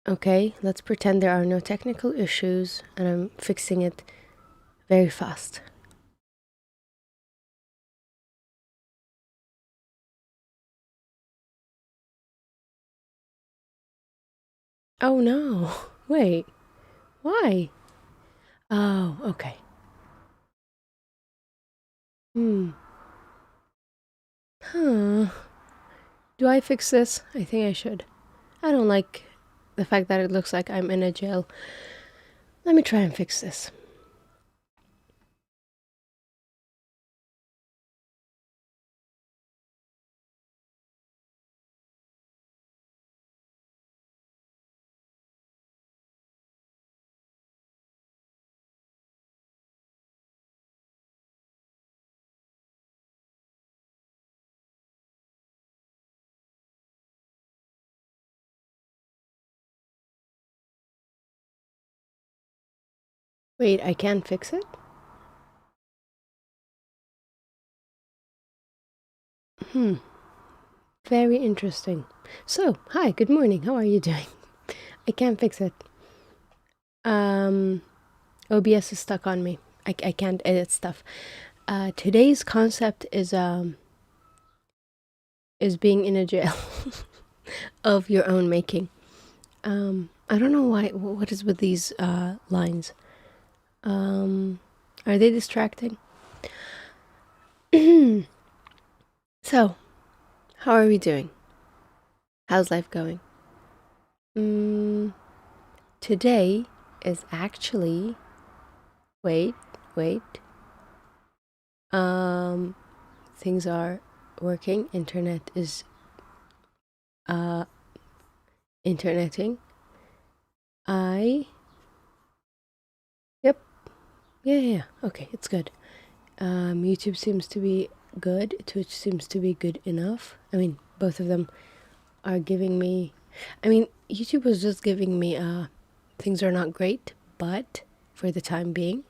Okay, let's pretend there are no technical issues and I'm fixing it very fast. Oh no, wait, why? Oh, okay. Huh. Do I fix this? I think I should. I don't like the fact that it looks like I'm in a jail. Let me try and fix this. Wait, I can't fix it? Very interesting. So, hi, good morning. How are you doing? I can't fix it. OBS is stuck on me. I can't edit stuff. Today's concept is being in a jail of your own making. I don't know why. What is with these lines? Are they distracting? So, how are we doing? How's life going? Today is actually. Wait. Things are working. Internet is interneting. Yep. Yeah. Okay, it's good. YouTube seems to be good. Twitch seems to be good enough. I mean, both of them are giving me. I mean, YouTube was just giving me things are not great, but for the time being.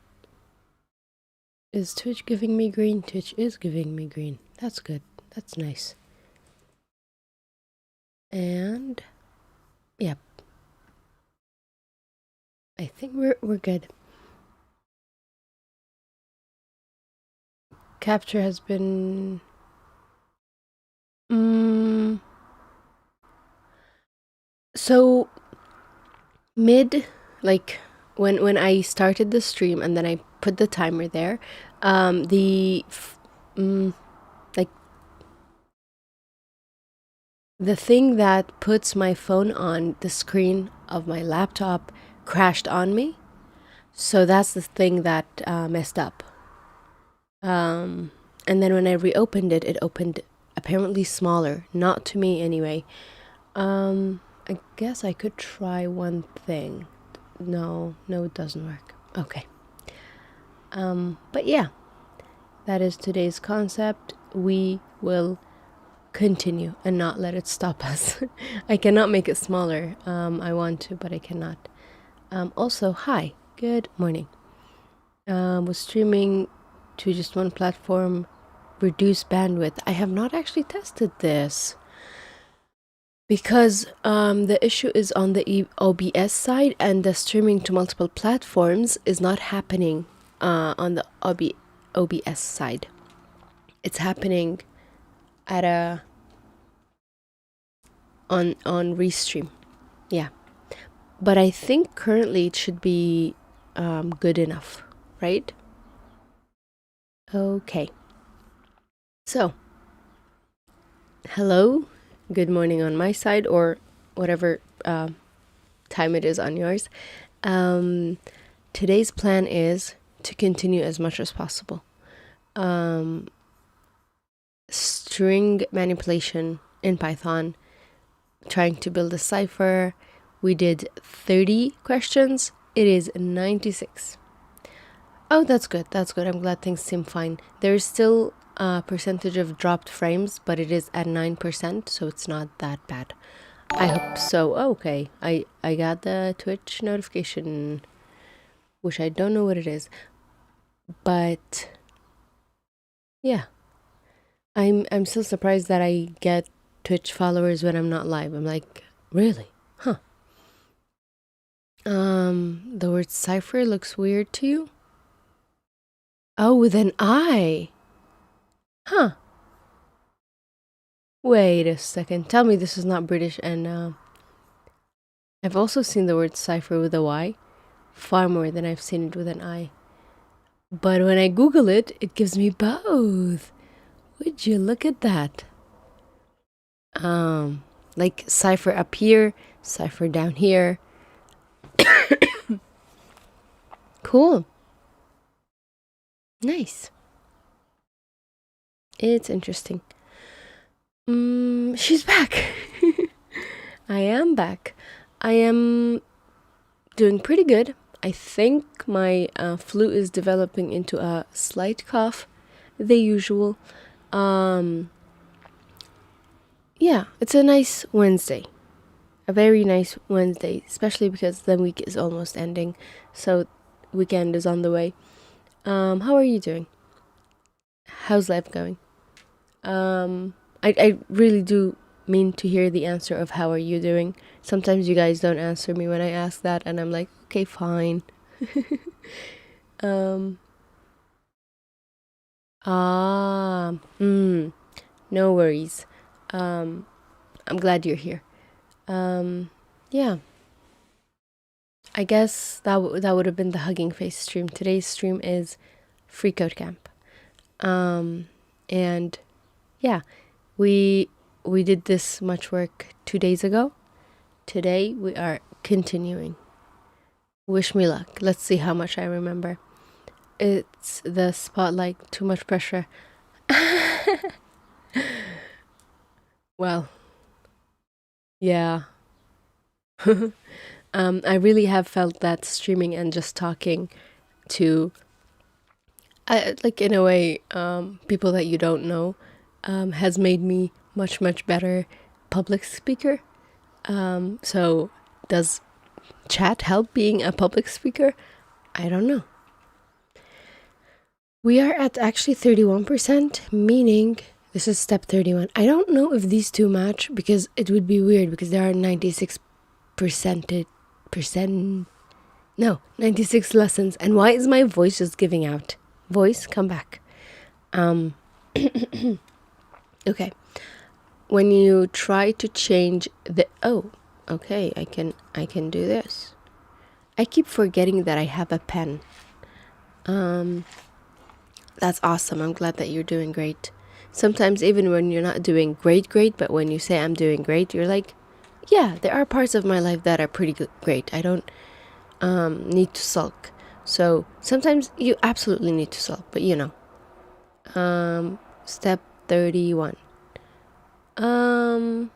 Is Twitch giving me green? Twitch is giving me green. That's good. That's nice. And yep. I think we're good. Capture has been so mid, like when I started the stream and then I put the timer there, like the thing that puts my phone on the screen of my laptop crashed on me. So that's the thing that messed up. And then when I reopened it, it opened apparently smaller. Not to me anyway. I guess I could try one thing. No, it doesn't work. Okay. But yeah, that is today's concept. We will continue and not let it stop us. I cannot make it smaller. I want to, but I cannot. Also, hi, good morning. Was streaming to just one platform, reduce bandwidth. I have not actually tested this because the issue is on the OBS side, and the streaming to multiple platforms is not happening on the OBS side. It's happening at on Restream. Yeah, but I think currently it should be good enough, right? Okay. So, hello, good morning on my side, or whatever time it is on yours. Today's plan is to continue as much as possible. String manipulation in Python, trying to build a cipher. We did 30 questions. It is 96. Oh, that's good. I'm glad things seem fine. There's still a percentage of dropped frames, but it is at 9%, so it's not that bad. I hope so. Oh, okay. I got the Twitch notification, which I don't know what it is. But yeah. I'm still surprised that I get Twitch followers when I'm not live. I'm like, really? Huh. The word cipher looks weird to you? Oh, with an I. Huh. Wait a second. Tell me this is not British. And I've also seen the word cipher with a Y far more than I've seen it with an I. But when I Google it, it gives me both. Would you look at that? Like cipher up here, cipher down here. Cool. Nice. It's interesting. She's back. I am back. I am doing pretty good. I think my flu is developing into a slight cough, the usual. Yeah, it's a nice Wednesday. A very nice Wednesday, especially because the week is almost ending, so weekend is on the way. How are you doing? How's life going? I really do mean to hear the answer of how are you doing. Sometimes you guys don't answer me when I ask that, and I'm like, okay, fine. No worries. I'm glad you're here. Yeah. I guess that would have been the Hugging Face stream. Today's stream is FreeCodeCamp. And yeah, we did this much work 2 days ago. Today we are continuing. Wish me luck. Let's see how much I remember. It's the spotlight, too much pressure. Well, yeah. I really have felt that streaming and just talking to, like in a way, people that you don't know, has made me much, much better public speaker. So does chat help being a public speaker? I don't know. We are at actually 31%, meaning this is step 31. I don't know if these two match because it would be weird because there are 96 no, 96 lessons. And why is my voice just giving out? Voice, come back. Okay. When you try to change the okay, I can do this. I keep forgetting that I have a pen. That's awesome. I'm glad that you're doing great. Sometimes even when you're not doing great, but when you say I'm doing great, you're like, yeah, there are parts of my life that are pretty great. I don't need to sulk. So sometimes you absolutely need to sulk, but you know. Step 31. I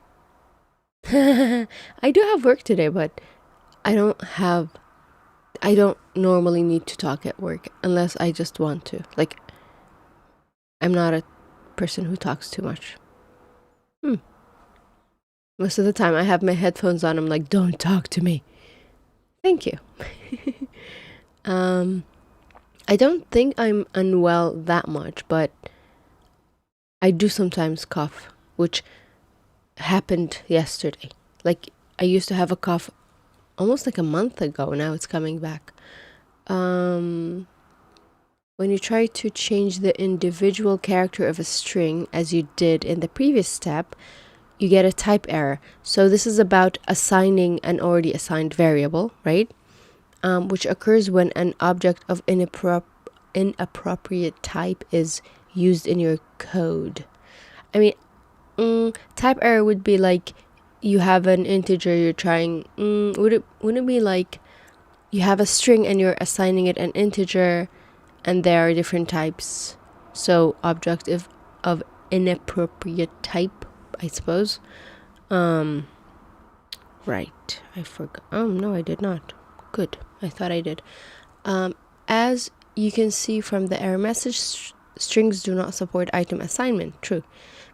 do have work today, but I don't normally need to talk at work unless I just want to. Like, I'm not a person who talks too much. Most of the time I have my headphones on. I'm like, don't talk to me. Thank you. I don't think I'm unwell that much, but I do sometimes cough, which happened yesterday. Like, I used to have a cough almost like a month ago. Now it's coming back. When you try to change the individual character of a string, as you did in the previous step, you get a type error. So this is about assigning an already assigned variable, right? Which occurs when an object of inappropriate type is used in your code. I mean, type error would be like you have an integer you're trying. Wouldn't it be like you have a string and you're assigning it an integer, and there are different types? So object of inappropriate type, I suppose. Right. I forgot. Oh, no, I did not. Good. I thought I did. As you can see from the error message, strings do not support item assignment. True.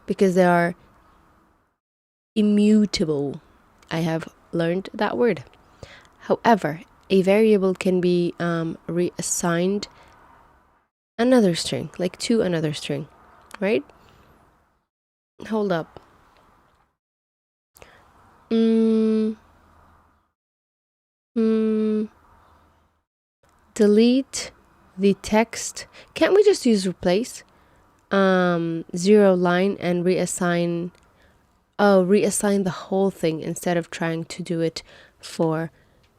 Because they are immutable. I have learned that word. However, a variable can be reassigned another string, like to another string, right? Hold up. delete the text. Can't we just use replace? 0 line and reassign. Oh, reassign the whole thing instead of trying to do it for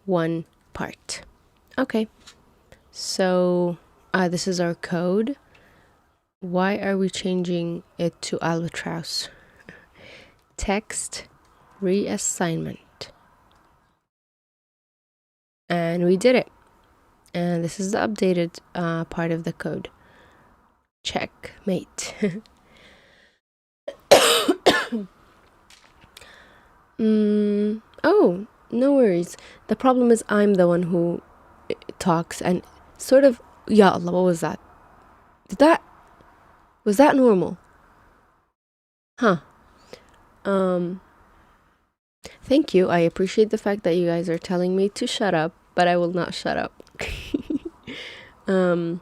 one part. Okay, so this is our code. Why are we changing it to albatross? Text reassignment. And we did it. And this is the updated part of the code. Checkmate. Oh, no worries. The problem is I'm the one who talks and sort of... Ya Allah, what was that? Was that normal? Huh. Thank you. I appreciate the fact that you guys are telling me to shut up, but I will not shut up. I'm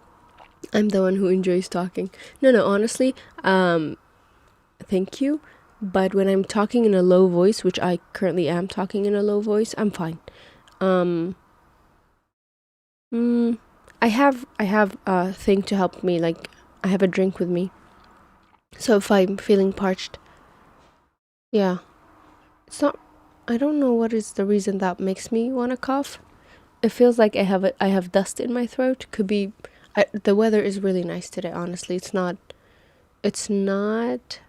the one who enjoys talking. No, honestly, thank you. But when I'm talking in a low voice, which I currently am talking in a low voice, I'm fine. I have a thing to help me, like I have a drink with me. So if I'm feeling parched, yeah, it's not, I don't know what is the reason that makes me want to cough. It feels like I have dust in my throat. Could be, the weather is really nice today, honestly. It's not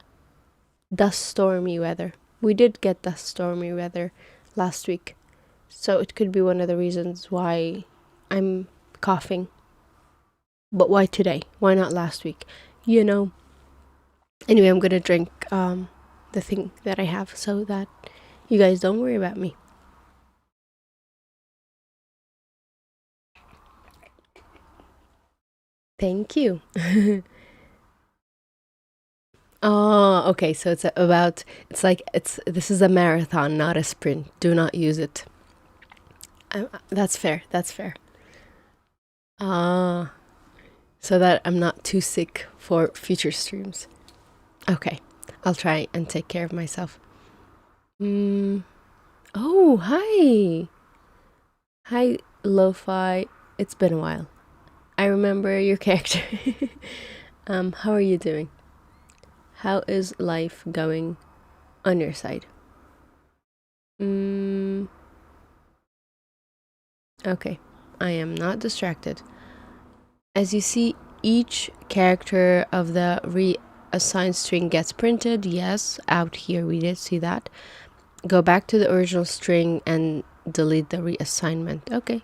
dust stormy weather. We did get dust stormy weather last week. So it could be one of the reasons why I'm coughing. But why today? Why not last week? You know. Anyway, I'm gonna drink the thing that I have so that you guys don't worry about me. Thank you. Oh, okay. So this is a marathon, not a sprint. Do not use it. That's fair. That's fair. So that I'm not too sick for future streams. Okay, I'll try and take care of myself. Oh, hi. Hi, Lo-Fi. It's been a while. I remember your character. How are you doing? How is life going on your side? Okay, I am not distracted. As you see, each character of the reassigned string gets printed. Yes, out here we did see that. Go back to the original string and delete the reassignment. Okay.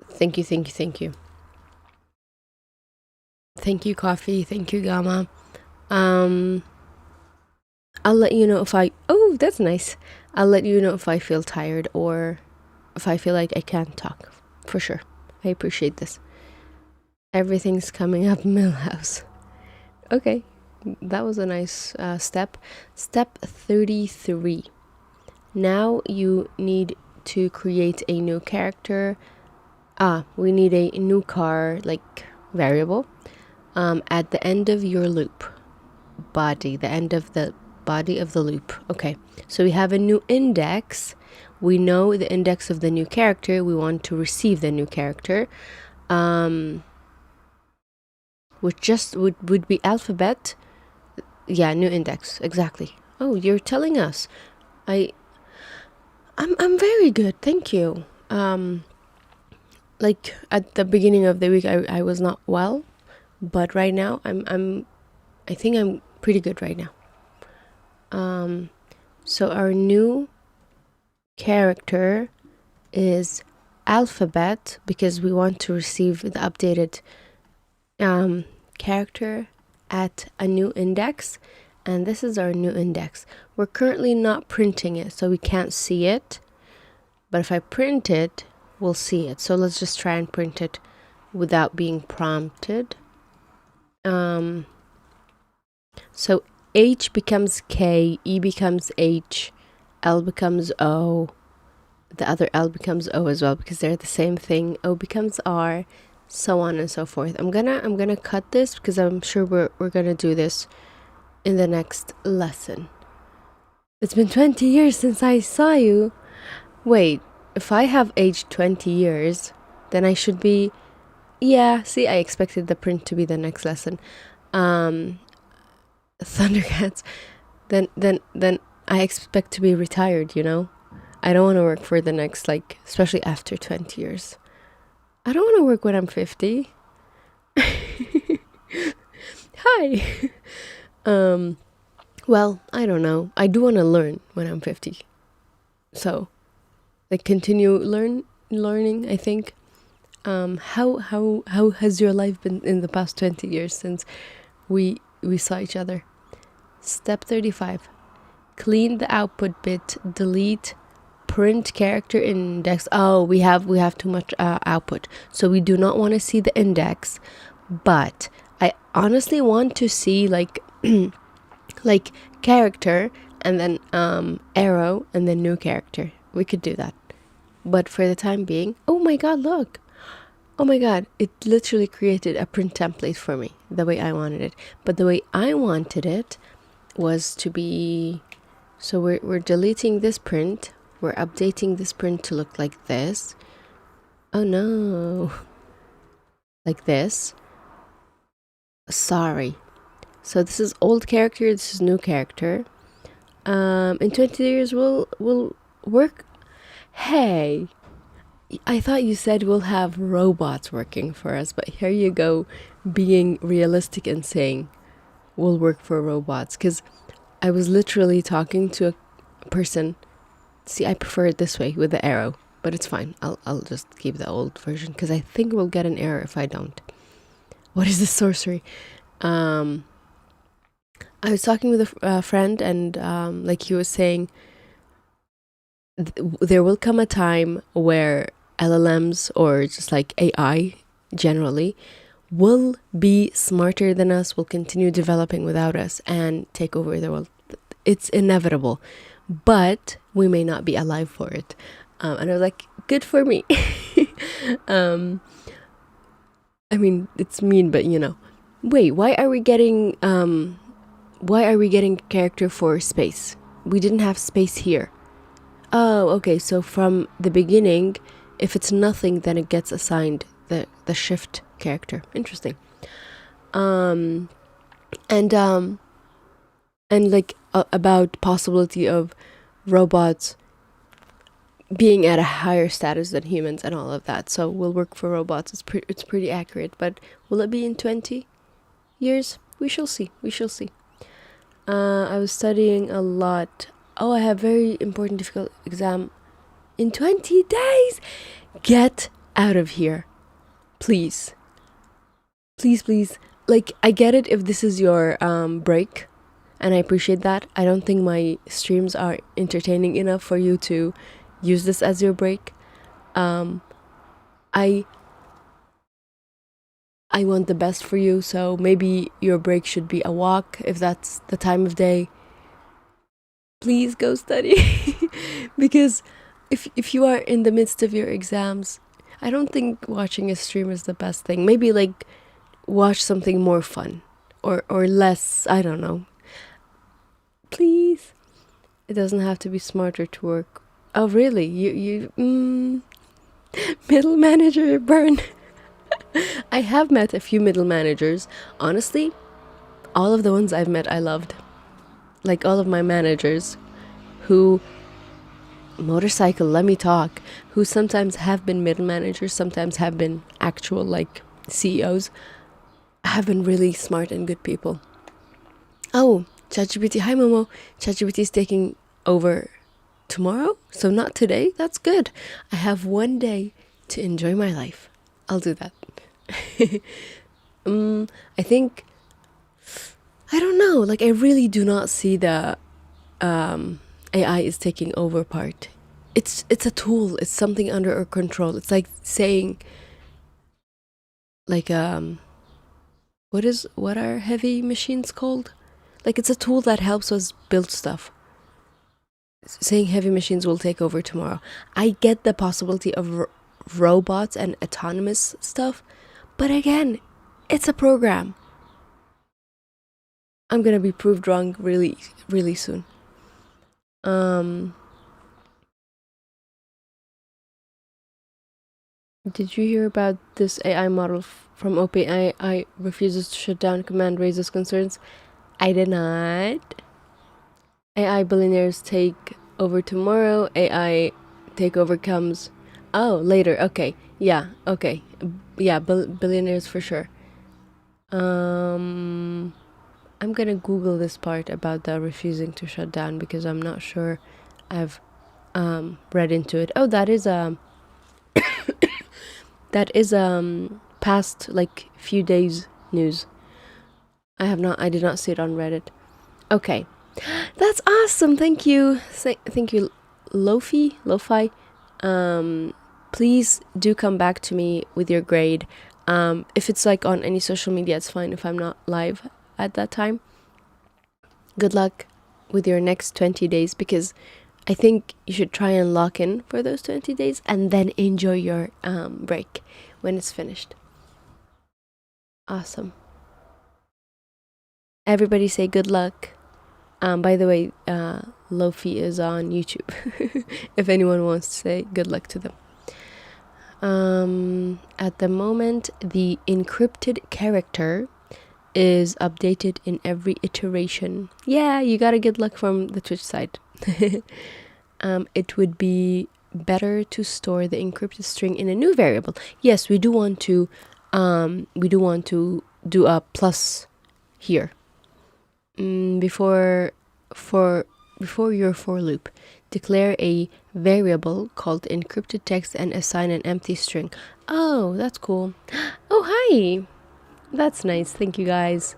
Thank you. Thank you, Coffee. Thank you, Gamma. I'll let you know if oh, that's nice. I'll let you know if I feel tired or if I feel like I can't talk. For sure. I appreciate this. Everything's coming up, Millhouse. Okay, that was a nice step. Step 33. Now you need to create a new character. We need a new car, like variable, at the end of your loop. Body, the end of the body of the loop. Okay, so we have a new index. We know the index of the new character. We want to receive the new character. Which just would be alphabet. Yeah, new index, exactly. Oh, you're telling us. I'm very good, thank you. Like at the beginning of the week I was not well, but right now I think I'm pretty good right now. So our new character is alphabet because we want to receive the updated character at a new index, and this is our new index. We're currently not printing it, so we can't see it, but if I print it, we'll see it. So let's just try and print it without being prompted. So H becomes K, E becomes H, L becomes O, the other L becomes O as well because they're the same thing. O becomes R, so on and so forth. I'm gonna cut this because I'm sure we're gonna do this in the next lesson. It's been 20 years since I saw you. Wait, if I have aged 20 years, then I should be, yeah, see, I expected the print to be the next lesson. Thundercats, then I expect to be retired, you know? I don't want to work for the next, like, especially after 20 years. I don't want to work when I'm 50. Hi. Well, I don't know. I do want to learn when I'm 50. So, like, continue learning, I think. How has your life been in the past 20 years since we saw each other? Step 35. Clean the output bit, delete print character index. Oh, we have too much output, so we do not want to see the index, but I honestly want to see like like character and then arrow and then new character. We could do that, but for the time being, oh my god, look, oh my god, it literally created a print template for me the way I wanted it. But the way I wanted it was to be, so we're deleting this print, we're updating this print to look like this. Oh no, like this. Sorry. So this is old character, this is new character. In 20 years we'll work. Hey, I thought you said we'll have robots working for us, but here you go, being realistic and saying we'll work for robots. Because I was literally talking to a person. See, I prefer it this way with the arrow, but it's fine. I'll just keep the old version because I think we'll get an error if I don't. What is this sorcery? I was talking with a friend, and like he was saying, there will come a time where LLMs or just like AI generally will be smarter than us, will continue developing without us and take over the world. It's inevitable, but we may not be alive for it. And I was like, good for me. I mean, it's mean, but you know. Wait, why are we getting character for space? We didn't have space here. Oh, okay, so from the beginning, if it's nothing, then it gets assigned the shift character. Interesting. And like about possibility of robots being at a higher status than humans and all of that. So we'll work for robots. It's pretty accurate, but will it be in 20 years? We shall see. I was studying a lot. Oh, I have very important difficult exam in 20 days. Get out of here. Please. Please. Like, I get it if this is your break, and I appreciate that. I don't think my streams are entertaining enough for you to use this as your break. I want the best for you, so maybe your break should be a walk if that's the time of day. Please go study. Because if you are in the midst of your exams, I don't think watching a stream is the best thing. Maybe like watch something more fun or less, I don't know. Please. It doesn't have to be smarter to work. Oh really? You middle manager burn. I have met a few middle managers. Honestly, all of the ones I've met I loved. Like all of my managers who motorcycle, let me talk, who sometimes have been middle managers, sometimes have been actual like CEOs, have been really smart and good people. Oh, ChatGPT, hi Momo. ChatGPT is taking over tomorrow, so not today. That's good. I have one day to enjoy my life. I'll do that. I think, I don't know, like I really do not see the AI is taking over part. It's a tool. It's something under our control. It's like saying, like what are heavy machines called? Like it's a tool that helps us build stuff. Saying heavy machines will take over tomorrow. I get the possibility of robots and autonomous stuff, but again, it's a program. I'm gonna be proved wrong really, really soon. Did you hear about this AI model from OpenAI? I refuses to shut down command raises concerns. I did not. AI billionaires take over tomorrow. AI takeover comes. Oh, later. Okay. Yeah. Okay. Yeah. Billionaires for sure. I'm gonna Google this part about the refusing to shut down because I'm not sure I've read into it. Oh, that is past like few days news. I did not see it on Reddit. Okay. That's awesome. Thank you. Thank you, Lo-fi. Please do come back to me with your grade. If it's like on any social media, it's fine if I'm not live at that time. Good luck with your next 20 days because I think you should try and lock in for those 20 days and then enjoy your break when it's finished. Awesome. Everybody say good luck. By the way, Lofi is on YouTube if anyone wants to say good luck to them. At the moment, the encrypted character is updated in every iteration. Yeah, you gotta get luck from the Twitch side. It would be better to store the encrypted string in a new variable. Yes, we do want to do a plus here. Before your for loop, declare a variable called encrypted text and assign an empty string. Oh, that's cool. Oh, hi. That's nice. Thank you, guys.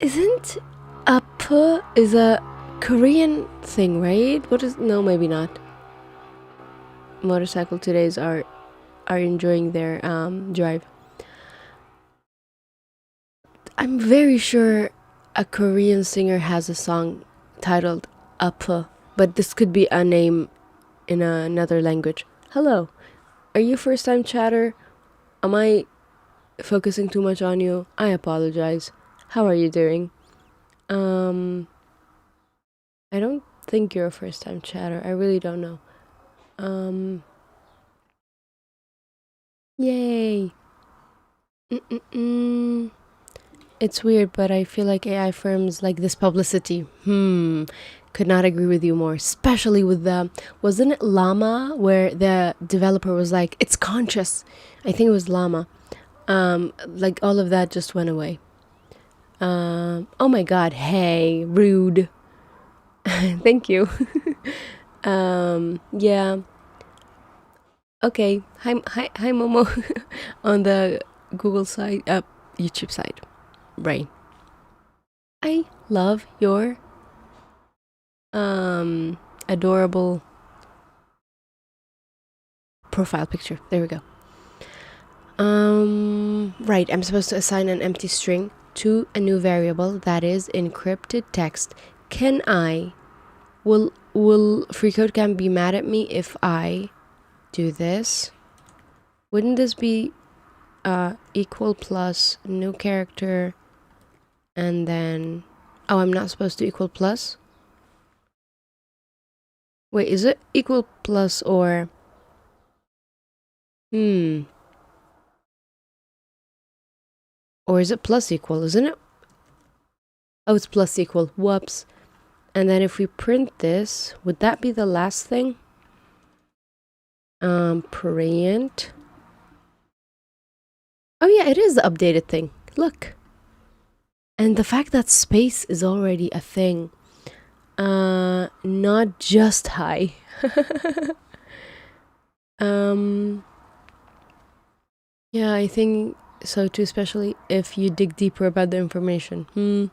Isn't a p is a Korean thing, right? What is... No, maybe not. Motorcycle todays are enjoying their drive. I'm very sure a Korean singer has a song titled Up, but this could be a name in another language. Hello, are you first time chatter? Am I focusing too much on you? I apologize. How are you doing? I don't think you're a first time chatter. I really don't know. Yay. It's weird, but I feel like AI firms like this publicity. Could not agree with you more. Especially with the... Wasn't it Llama? Where the developer was like, it's conscious. I think it was Llama. Like all of that just went away. Oh my god, hey, rude. Thank you. Yeah. Okay. Hi Momo. On the Google side, YouTube side. Right. I love your adorable profile picture. There we go. Right, I'm supposed to assign an empty string to a new variable that is encrypted text. Can I... Will FreeCodeCamp be mad at me if I do this? Wouldn't this be equal plus new character and then... Oh, I'm not supposed to equal plus? Wait, is it equal plus or... Or is it plus equal, isn't it? Oh, it's plus equal. Whoops. And then if we print this, would that be the last thing? Print. Oh yeah, it is the updated thing. Look. And the fact that space is already a thing. Not just hi. Yeah, I think so too, especially if you dig deeper about the information.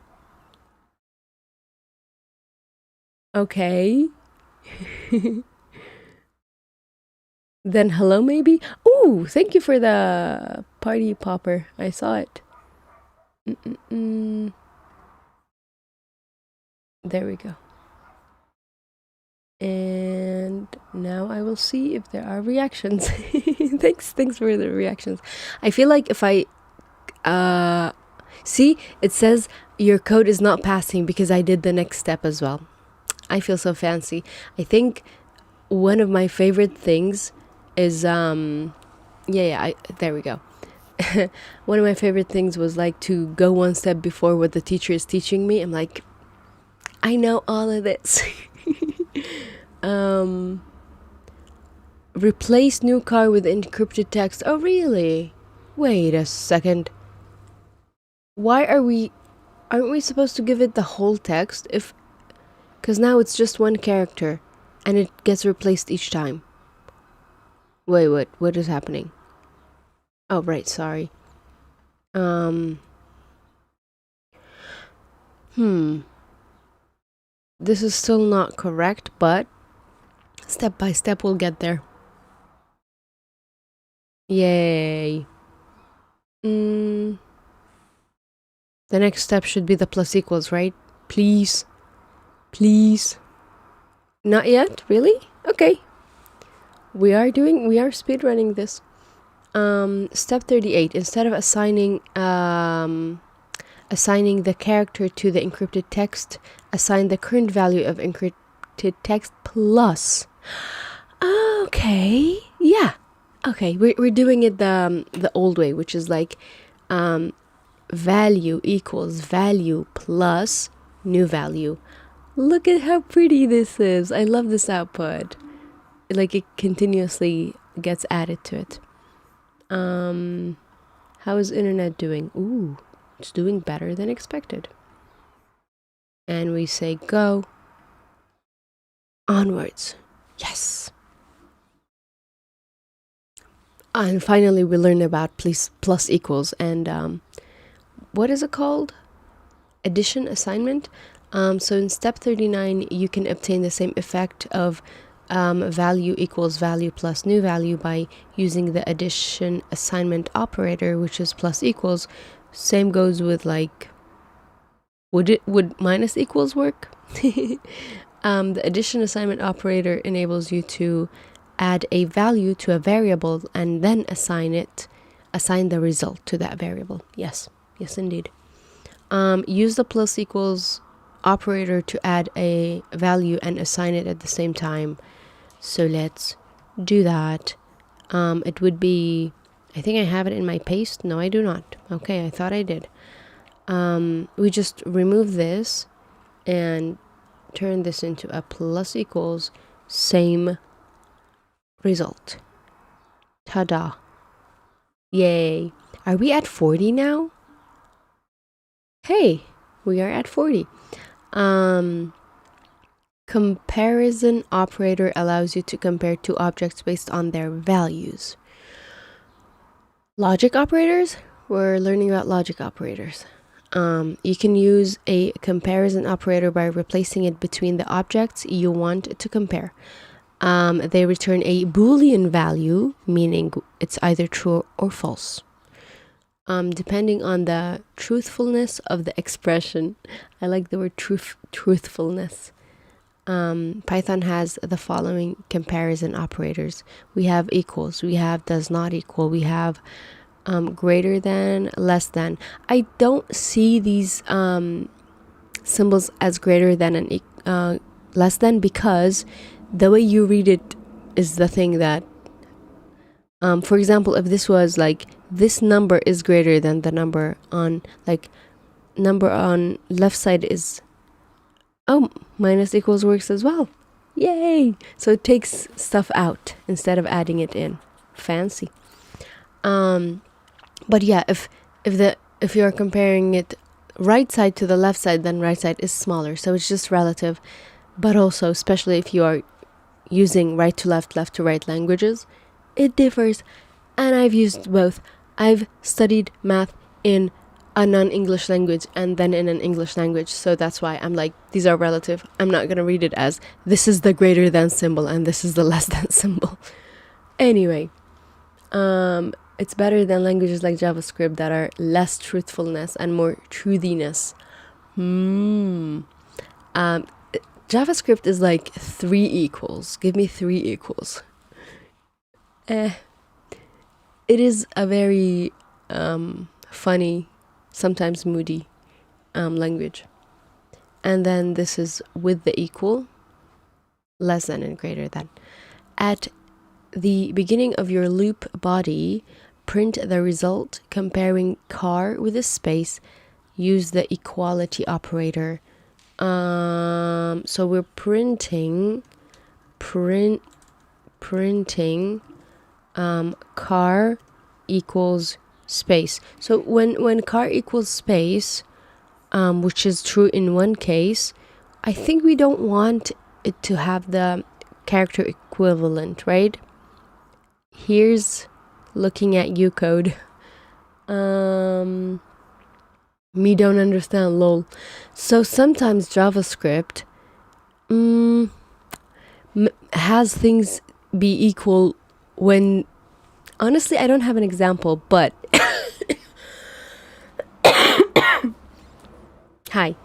Okay. Then hello, maybe? Ooh, thank you for the party popper. I saw it. There we go. And now I will see if there are reactions. Thanks for the reactions. I feel like if I see, it says your code is not passing because I did the next step as well. I feel so fancy. I think one of my favorite things is there we go. One of my favorite things was like to go one step before what the teacher is teaching me. I'm like, I know all of this. Replace new car with encrypted text. Oh, really? Wait a second. Why aren't we supposed to give it the whole text? Because now it's just one character and it gets replaced each time. Wait, what is happening? Oh, right, sorry. This is still not correct, but step by step we'll get there. Yay. The next step should be the plus equals, right? Please. Please. Not yet? Really? Okay. We are speedrunning this. Step 38. Instead of assigning the character to the encrypted text, assign the current value of encrypted text plus. Okay. Yeah. Okay. We're doing it the old way, which is like value equals value plus new value. Look at how pretty this is. I love this output. Like it continuously gets added to it. How is internet doing? Ooh, it's doing better than expected. And we say go. Onwards. Yes. And finally we learn about plus equals and what is it called? Addition assignment. So in step 39 you can obtain the same effect of value equals value plus new value by using the addition assignment operator, which is plus equals. Same goes with like, would minus equals work? The addition assignment operator enables you to add a value to a variable and then assign the result to that variable. Yes indeed. Use the plus equals operator to add a value and assign it at the same time. So let's do that. It would be, I think I have it in my paste. No, I do not. Okay, I thought I did. We just remove this and turn this into a plus equals same result. Ta-da. Yay. Are we at 40 now? Hey, we are at 40. Comparison operator allows you to compare two objects based on their values. Logic operators? We're learning about logic operators. You can use a comparison operator by replacing it between the objects you want to compare. They return a Boolean value, meaning it's either true or false. Depending on the truthfulness of the expression. I like the word truthfulness. Python has the following comparison operators. We have equals, we have does not equal, we have greater than, less than. I don't see these symbols as greater than and less than, because the way you read it is the thing that for example, if this was like this number is greater than the number on, like number on left side is, oh, minus equals works as well. Yay! So it takes stuff out instead of adding it in. Fancy. But yeah, if you're comparing it right side to the left side, then right side is smaller. So it's just relative. But also, especially if you are using right to left, left to right languages, it differs. And I've used both. I've studied math in a non-English language and then in an English language, so that's why I'm like, these are relative. I'm not gonna read it as this is the greater than symbol and this is the less than symbol. Anyway, it's better than languages like JavaScript that are less truthfulness and more truthiness. JavaScript is like 3 equals. Give me 3 equals. It is a very funny, sometimes moody language. And then this is with the equal, less than and greater than. At the beginning of your loop body, print the result comparing car with a space, use the equality operator. So we're printing car equals space. So when car equals space, which is true in one case, I think we don't want it to have the character equivalent, right? Here's looking at you code. Me don't understand, lol. So sometimes JavaScript has things be equal when, honestly, I don't have an example, but hi.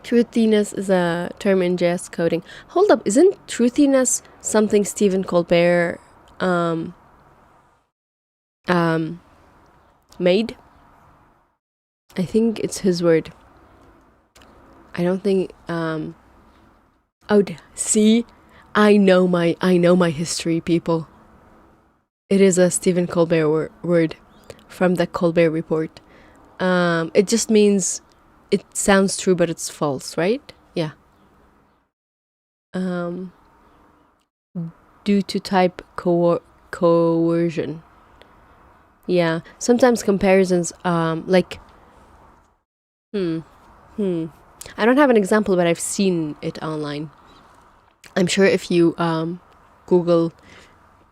Truthiness is a term in JS coding. Hold up, isn't truthiness something Stephen Colbert made? I think it's his word. I don't think see, I know my history, people. It is a Stephen Colbert word from the Colbert Report. It just means it sounds true, but it's false, right? Yeah. Due to type coercion. Yeah. Sometimes comparisons, like, I don't have an example, but I've seen it online. I'm sure if you Google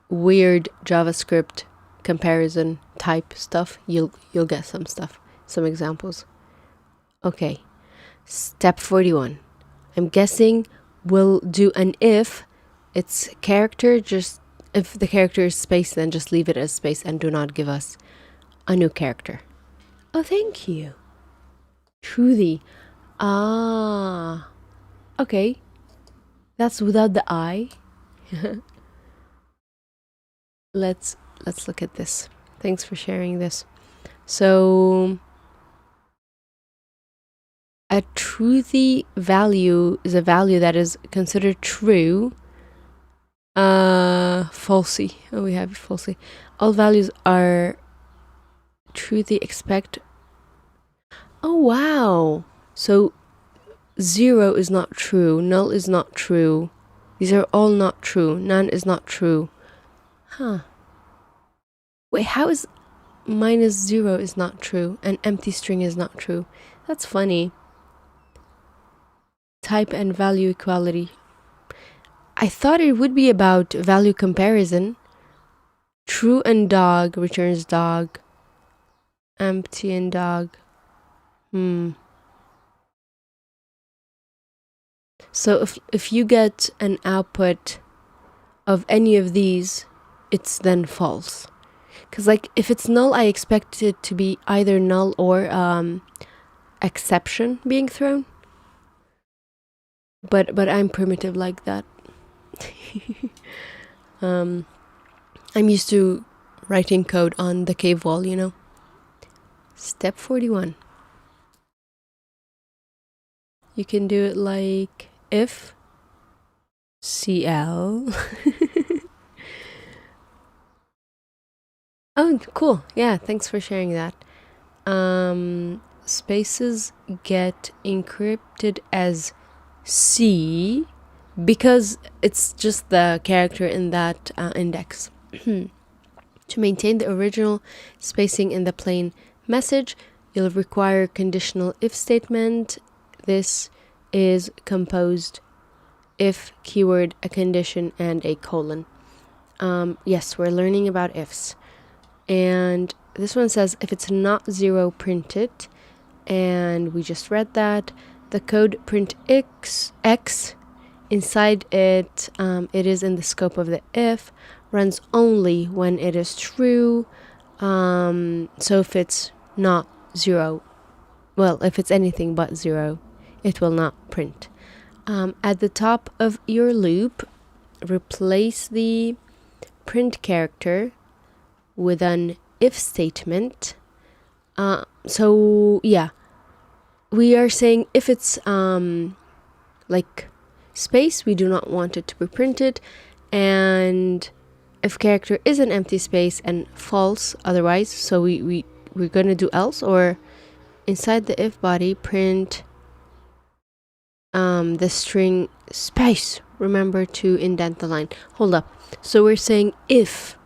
weird JavaScript comparison type stuff, you'll get some stuff, some examples. Okay, step 41. I'm guessing we'll do an if it's character, just if the character is space, then just leave it as space and do not give us a new character. Oh, thank you. Truly. Okay. That's without the I. Let's look at this. Thanks for sharing this. So a truthy value is a value that is considered true. Falsy. Oh, we have falsy. All values are truthy expect. Oh, wow. So 0 is not true. Null is not true. These are all not true. None is not true. Huh. Wait, how is -0 is not true and empty string is not true? That's funny. Type and value equality. I thought it would be about value comparison. True and dog returns dog. Empty and dog. So if you get an output of any of these, it's then false. Because like if it's null, I expect it to be either null or exception being thrown. But I'm primitive like that. I'm used to writing code on the cave wall, you know. Step 41. You can do it like if CL. Oh, cool. Yeah, thanks for sharing that. Spaces get encrypted as C because it's just the character in that index. To maintain the original spacing in the plain message, you'll require conditional if statement. This is composed if keyword, a condition, and a colon. Yes, we're learning about ifs. And this one says if it's not 0, print it. And we just read that. The code print x inside it, it is in the scope of the if, runs only when it is true. So if it's not 0, well, if it's anything but 0, it will not print. At the top of your loop, replace the print character with an if statement. So yeah, we are saying if it's like space, we do not want it to be printed, and if character is an empty space and false otherwise, so we're gonna do else, or inside the if body print the string space. Remember to indent the line. Hold up. So we're saying if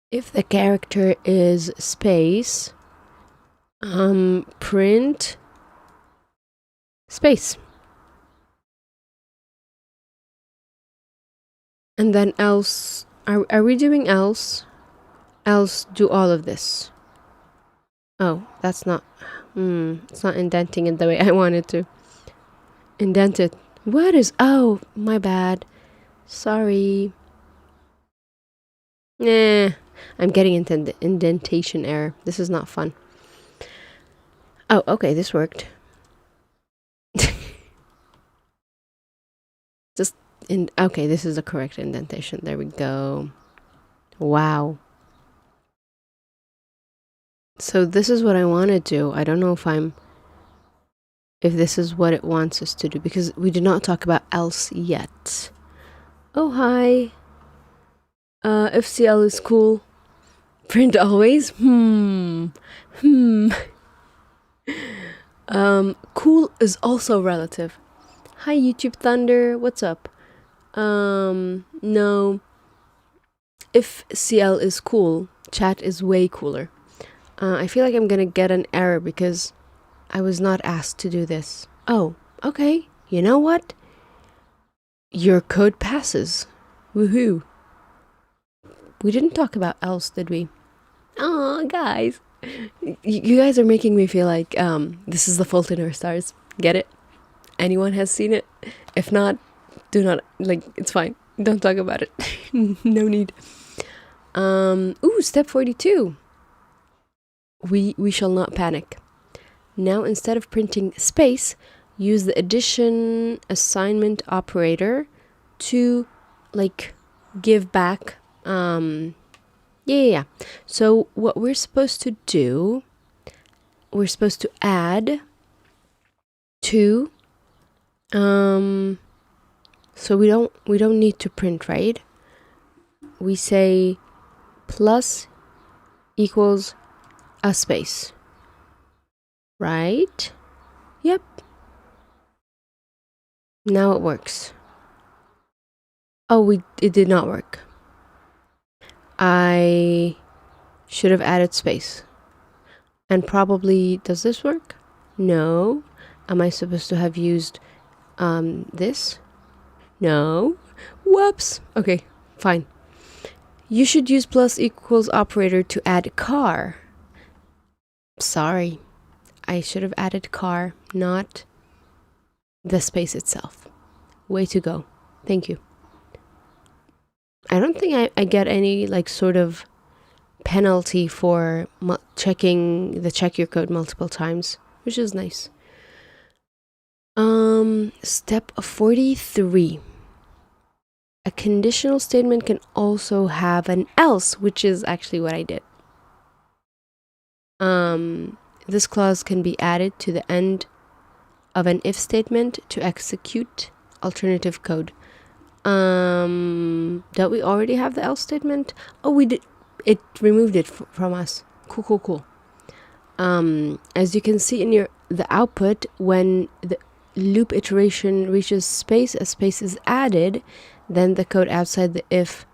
the character is space, print space. And then else, are we doing else? Else do all of this. Oh, that's not, it's not indenting it the way I wanted to. Indent it. What is, oh, my bad. Sorry. I'm getting into the indentation error. This is not fun. Oh, okay, this worked. Okay, this is the correct indentation. There we go. Wow. So this is what I want to do. I don't know if this is what it wants us to do, because we did not talk about else yet. Oh, hi. If CL is cool, print always. Cool is also relative. Hi, YouTube Thunder. What's up? No. If CL is cool, chat is way cooler. I feel like I'm gonna get an error because I was not asked to do this. Oh, okay. You know what? Your code passes. Woohoo. We didn't talk about else, did we? Oh, guys. You guys are making me feel like this is The Fault in Our Stars. Get it? Anyone has seen it? If not, do not, like, it's fine. Don't talk about it. No need. Ooh, step 42. We shall not panic. Now, instead of printing space, use the addition assignment operator to, like, give back. Yeah. So what we're supposed to do, we're supposed to add to, so we don't need to print, right? We say plus equals a space, right? Yep. Now it works. Oh, it did not work. I should have added space. And probably, does this work? No. Am I supposed to have used this? No. Whoops. Okay, fine. You should use plus equals operator to add car. Sorry. I should have added car, not the space itself. Way to go. Thank you. I don't think I get any, like, sort of penalty for checking the check your code multiple times, which is nice. Step 43. A conditional statement can also have an else, which is actually what I did. This clause can be added to the end of an if statement to execute alternative code. Don't we already have the else statement? Oh, we did. It removed it from us. Cool. As you can see in the output, when the loop iteration reaches space, a space is added, then the code outside the if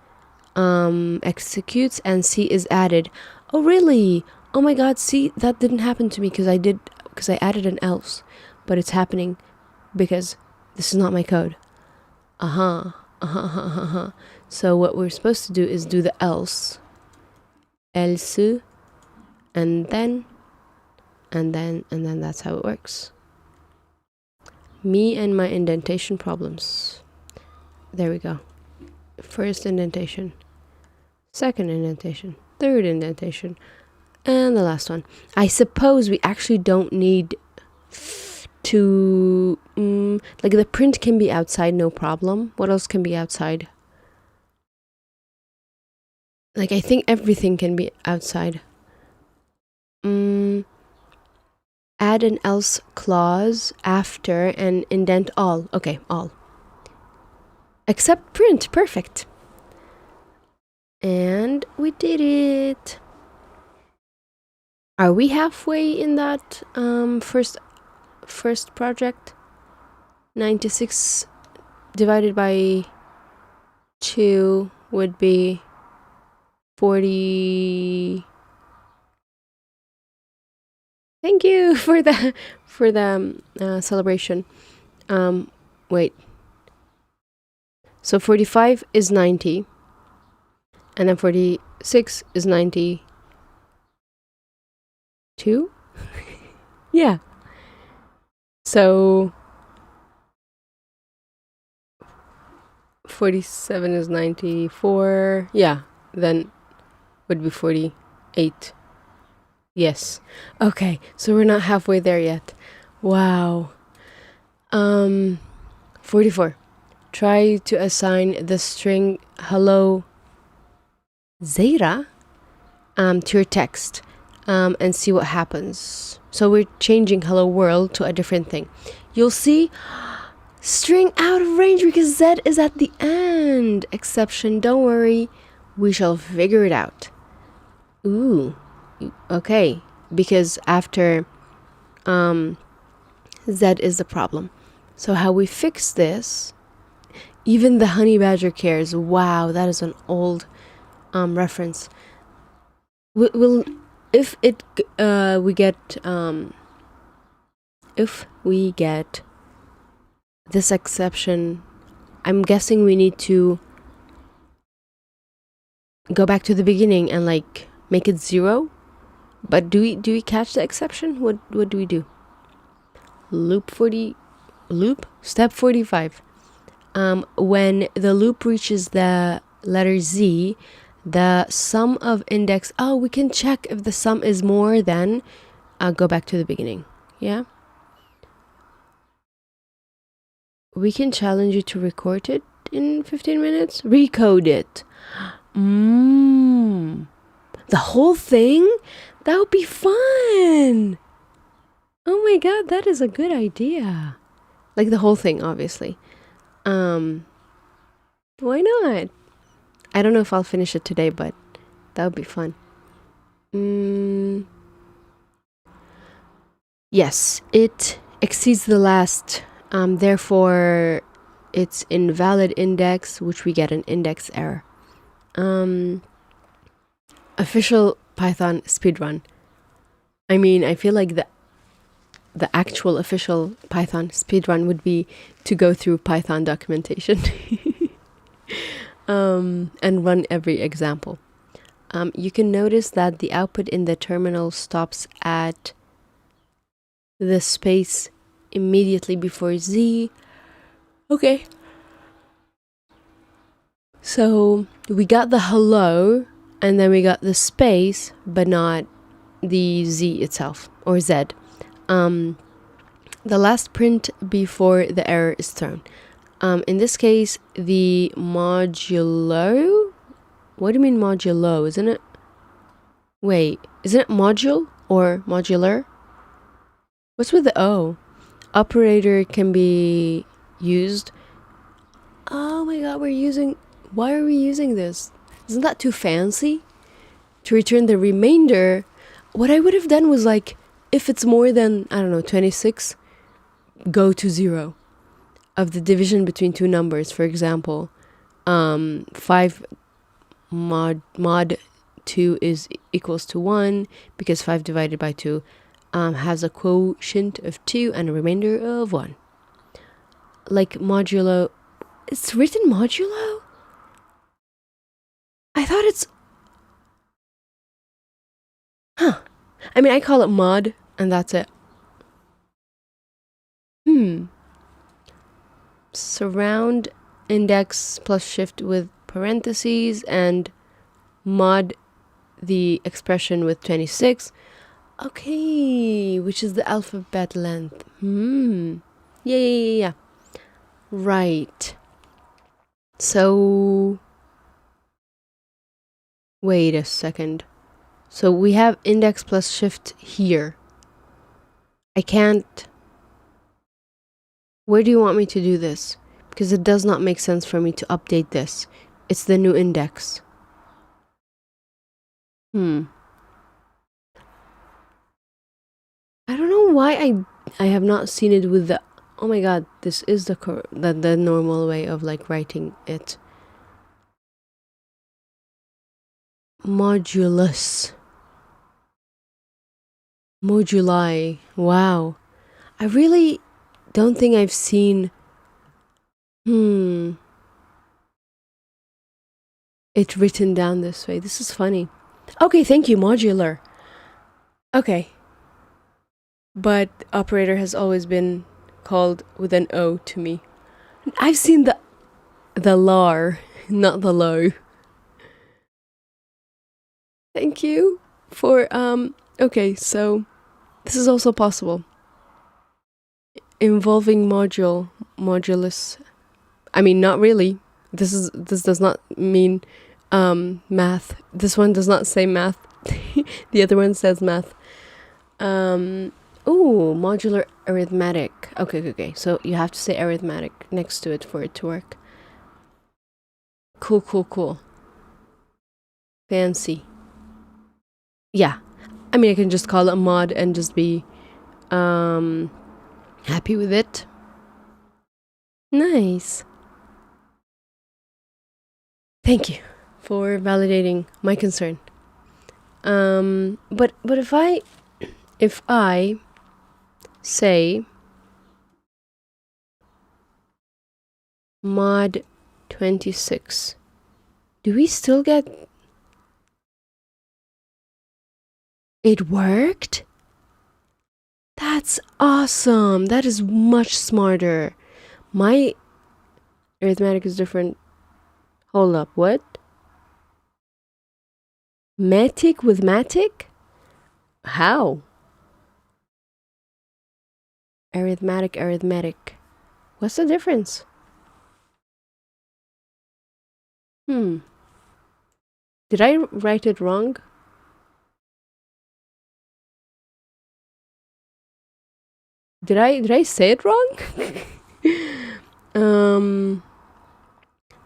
executes and C is added. Oh, really? Oh my god, see, that didn't happen to me because I added an else, but it's happening because this is not my code. So what we're supposed to do is do the else, and then that's how it works. Me and my indentation problems. There we go. First indentation, second indentation, third indentation, and the last one. I suppose we actually don't need to, like, the print can be outside, no problem. What else can be outside? Like, I think everything can be outside. Add an else clause after and indent all. Okay, all. Except print. Perfect. And we did it. Are we halfway in that first project? 96 divided by 2 would be 40. Thank you for the celebration. Wait. So 45 is 90, and then 46 is 92. Yeah. So 47 is 94. Yeah. Then would be 48. Yes. Okay. So we're not halfway there yet. Wow. 44. Try to assign the string hello Zeta to your text and see what happens. So we're changing hello world to a different thing. You'll see string out of range because Z is at the end. Exception, don't worry. We shall figure it out. Ooh, okay. Because after Z is the problem. So how we fix this, even the honey badger cares. Wow, that is an old reference. If we get this exception, I'm guessing we need to go back to the beginning and like make it 0. But do we catch the exception? What do we do? Step 45. When the loop reaches the letter Z, the sum of index, we can check if the sum is more than, go back to the beginning. Yeah. We can challenge you to record it in 15 minutes. Recode it. The whole thing? That would be fun. Oh my god, that is a good idea. Like the whole thing, obviously. Why not? I don't know if I'll finish it today, but that would be fun. Yes, it exceeds the last, therefore it's invalid index, which we get an index error. Official Python speedrun. I mean, I feel like the actual official Python speedrun would be to go through Python documentation and run every example. You can notice that the output in the terminal stops at the space immediately before Z. Okay. So we got the hello, and then we got the space, but not the Z itself, or Z. The last print before the error is thrown. In this case, the modulo. What do you mean modulo? Isn't it? Wait, isn't it module or modular? What's with the O? Operator can be used. Oh my god, why are we using this? Isn't that too fancy? To return the remainder, what I would have done was like, if it's more than, I don't know, 26, go to 0 of the division between two numbers. For example, 5 mod 2 is equals to 1 because 5 divided by 2 has a quotient of 2 and a remainder of 1. Like modulo. It's written modulo? I thought it's... Huh. I mean, I call it mod, and that's it. Surround index plus shift with parentheses and mod the expression with 26. Okay, which is the alphabet length. Yeah. Right. So, wait a second. So we have index plus shift here. I can't... Where do you want me to do this? Because it does not make sense for me to update this. It's the new index. I don't know why I have not seen it with the. Oh my god, this is the normal way of like writing it. Modulus. Moduli. Wow. I really don't think I've seen it written down this way. This is funny. Okay, thank you, modular. Okay. But operator has always been called with an O to me. I've seen the lar, not the low. Thank you for okay, so this is also possible. Involving modulus. I mean, not really. This does not mean math. This one does not say math. The other one says math. Modular arithmetic. Okay. So you have to say arithmetic next to it for it to work. Cool. Fancy. Yeah. I mean, I can just call it a mod and just be happy with it. Nice. Thank you for validating my concern. But if I say mod 26, do we still get it? Worked? That's awesome. That is much smarter. My arithmetic is different. Hold up, what? Matic with matic? How? Arithmetic. What's the difference? Did I write it wrong? Did I say it wrong?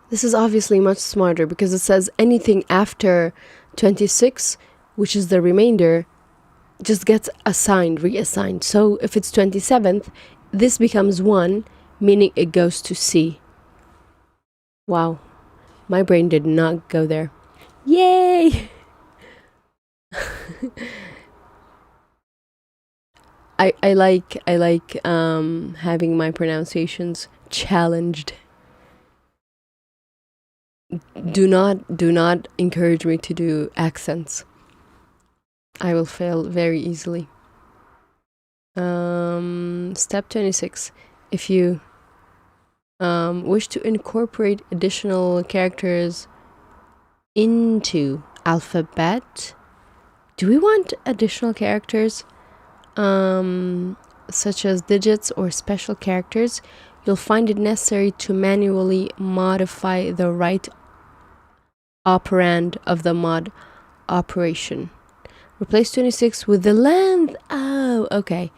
This is obviously much smarter because it says anything after 26, which is the remainder, just gets reassigned. So if it's 27th, this becomes 1, meaning it goes to C. Wow. My brain did not go there. Yay! I like having my pronunciations challenged. Do not encourage me to do accents. I will fail very easily. Step 26. If you wish to incorporate additional characters into alphabet, do we want additional characters such as digits or special characters? You'll find it necessary to manually modify the right operand of the mod operation. Replace 26 with the length. Oh, okay.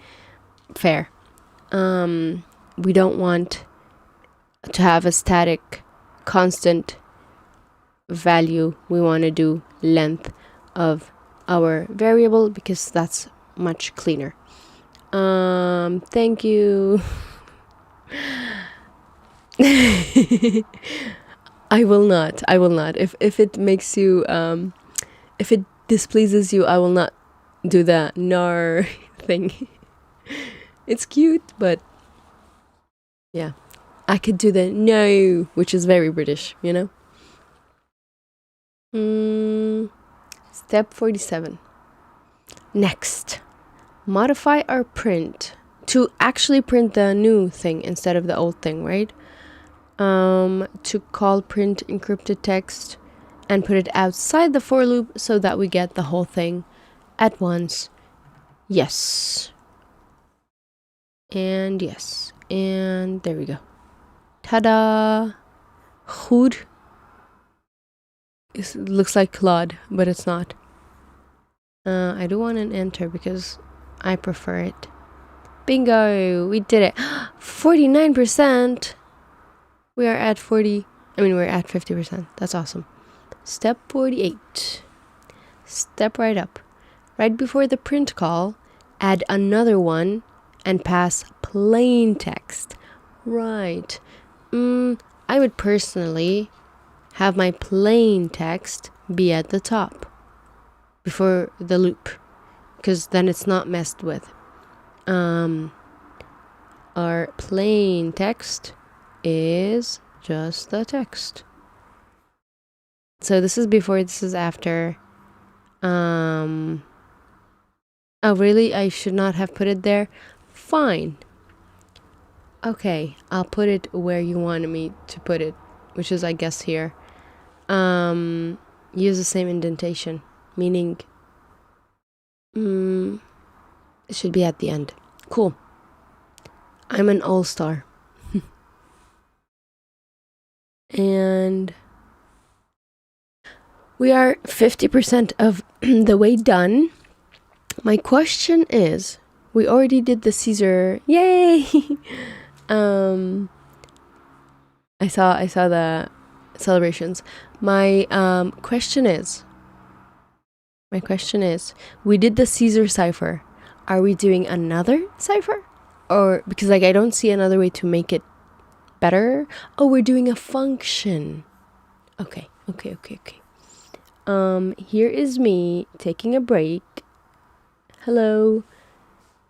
Fair. We don't want to have a static constant value. We want to do length of our variable because that's much cleaner. Thank you. I will not. If it makes you if it displeases you, I will not do the nar thing. It's cute, but yeah. I could do the no, which is very British, you know? Step 47. Next, modify our print to actually print the new thing instead of the old thing, right? To call print encrypted text and put it outside the for loop so that we get the whole thing at once. Yes. And yes. And there we go. Ta-da! Goed. It looks like Claude, but it's not. I do want an enter because I prefer it. Bingo! We did it. 49%! We are at 40. I mean, we're at 50%. That's awesome. Step 48. step right up. Right before the print call, add another one and pass plain text. Right. I would personally have my plain text be at the top before the loop, because then it's not messed with. Our plain text is just the text. So this is before, this is after. Oh really? I should not have put it there? Fine. Okay, I'll put it where you wanted me to put it, which is, I guess, here. Use the same indentation, meaning it should be at the end. Cool. I'm an all-star. And we are 50% of the way done. My question is, we already did the Caesar. Yay! I saw the celebrations. My question is, we did the Caesar cipher. Are we doing another cipher? Or, because like I don't see another way to make it better. Oh, we're doing a function. Okay. Here is me taking a break. Hello.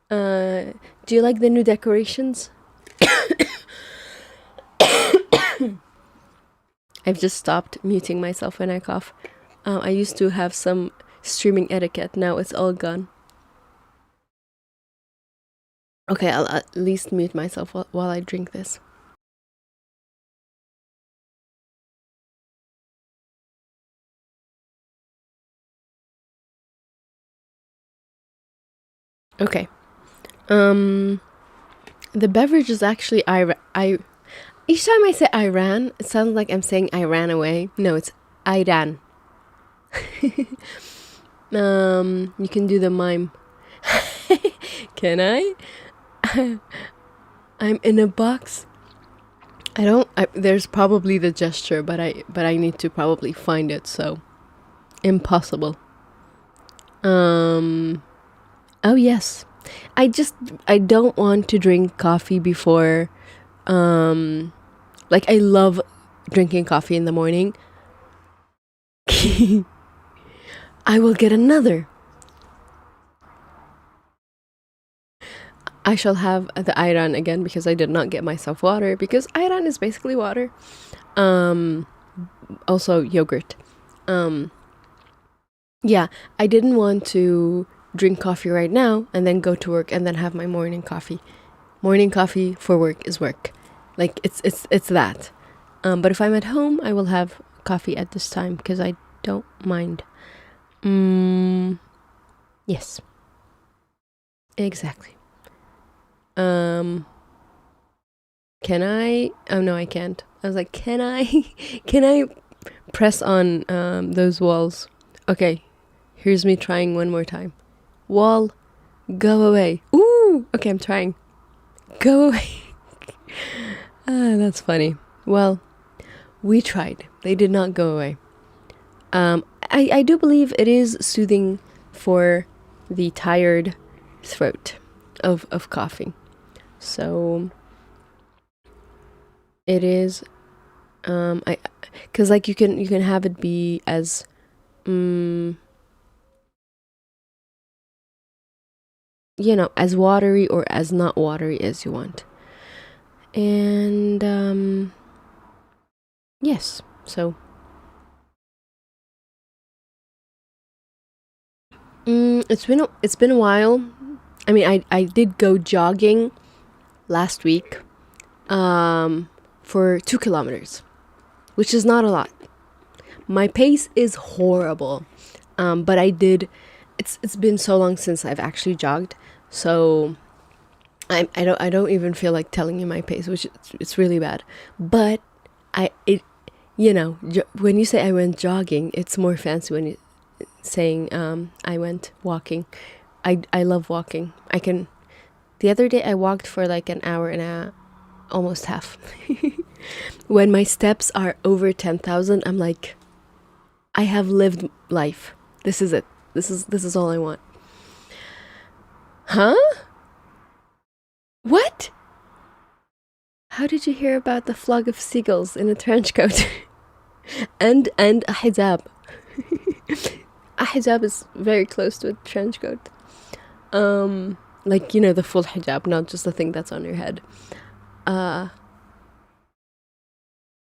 Do you like the new decorations? I've just stopped muting myself when I cough. I used to have some streaming etiquette. Now it's all gone. Okay, I'll at least mute myself while I drink this. Okay. The beverage is actually each time I say Iran, it sounds like I'm saying I ran away. No, it's Iran. You can do the mime. Can I? I'm in a box. There's probably the gesture, but I need to probably find it, so impossible. Oh yes. I don't want to drink coffee before, like I love drinking coffee in the morning. I will get another. I shall have the ayran again because I did not get myself water, because ayran is basically water. Also yogurt. Yeah, I didn't want to drink coffee right now and then go to work and then have my morning coffee. Morning coffee for work is work. Like it's that. But if I'm at home, I will have coffee at this time because I don't mind. Yes. Exactly. Can I? Oh no, I can't. I was like, can I? Can I press on those walls? Okay, here's me trying one more time. Wall, go away. Ooh, okay, I'm trying. Go away. That's funny. Well, we tried. They did not go away. I do believe it is soothing for the tired throat of coughing. So it is, cause like you can have it be as, as watery or as not watery as you want. And, yes, so, it's been a while. I mean, I did go jogging last week, for 2 kilometers, which is not a lot. My pace is horrible, but I did. It's been so long since I've actually jogged, so I don't even feel like telling you my pace, which it's really bad. But when you say I went jogging, it's more fancy when you saying I went walking. I love walking. The other day I walked for like an hour and almost half. When my steps are over 10,000, I'm like, I have lived life. This is it. This is all I want. Huh? What? How did you hear about the flock of seagulls in a trench coat? and a hijab. A hijab is very close to a trench coat. Like, you know, the full hijab, not just the thing that's on your head.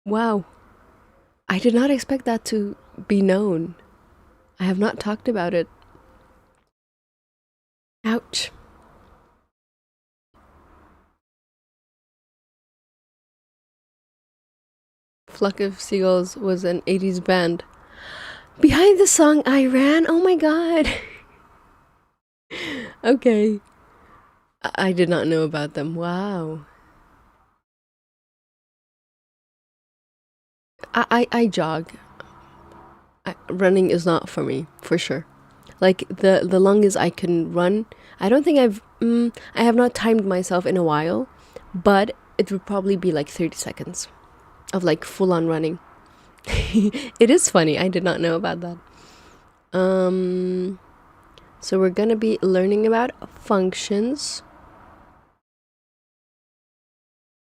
Wow. I did not expect that to be known. I have not talked about it. Ouch. Flock of Seagulls was an 80s band. Behind the song I Ran? Oh my god. Okay. I did not know about them. Wow. I jog. Running is not for me, for sure. Like the longest I can run, I don't think I have not timed myself in a while, but it would probably be like 30 seconds of like full on running. It is funny. I did not know about that. So we're gonna be learning about functions.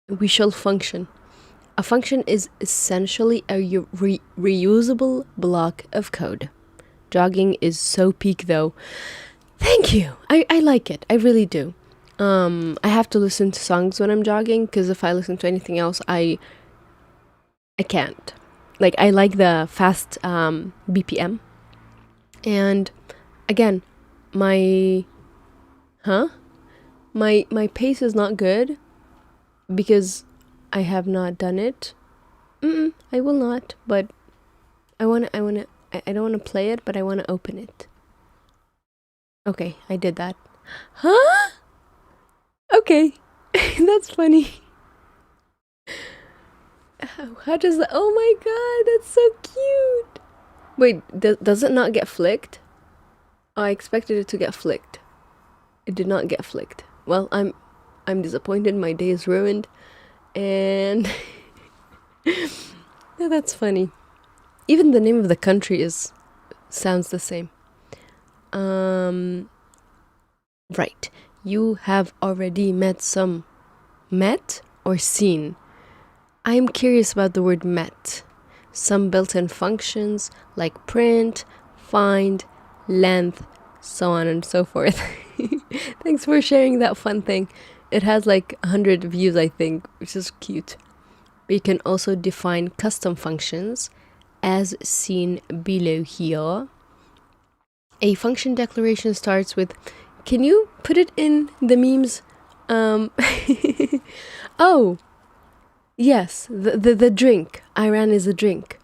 We shall function. A function is essentially a reusable block of code. Jogging is so peak though. Thank you. I like it. I really do. I have to listen to songs when I'm jogging because if I listen to anything else, I can't. Like I like the fast BPM. And again, my pace is not good because I have not done it. I will not, but I don't want to play it, but I want to open it. Okay, I did that. Huh? Okay. That's funny. How does that? Oh my god, that's so cute. Wait, does it not get flicked? Oh, I expected it to get flicked. It did not get flicked. Well, I'm disappointed. My day is ruined. And yeah, that's funny. Even the name of the country sounds the same. Right. You have already met or seen? I am curious about the word met. Some built-in functions like print, find, length, so on and so forth. Thanks for sharing that fun thing. It has like 100 views, I think, which is cute. We can also define custom functions as seen below here. A function declaration starts with, can you put it in the memes? Oh, yes, the drink. Iran is a drink.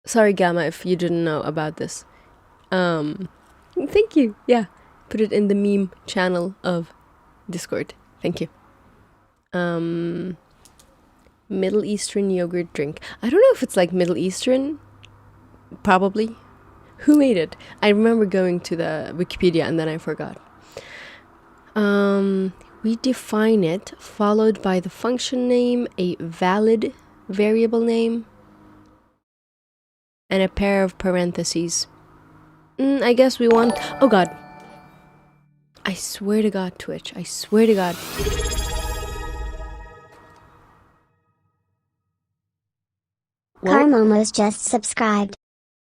Sorry, Gamma, if you didn't know about this. Thank you. Yeah, put it in the meme channel of Discord. Thank you. Middle Eastern yogurt drink. I don't know if it's like Middle Eastern. Probably. Who made it? I remember going to the Wikipedia and then I forgot. We define it, followed by the function name, a valid variable name, and a pair of parentheses. I guess we want... Oh god. I swear to god, Twitch. I swear to god. Carmomo's just subscribed.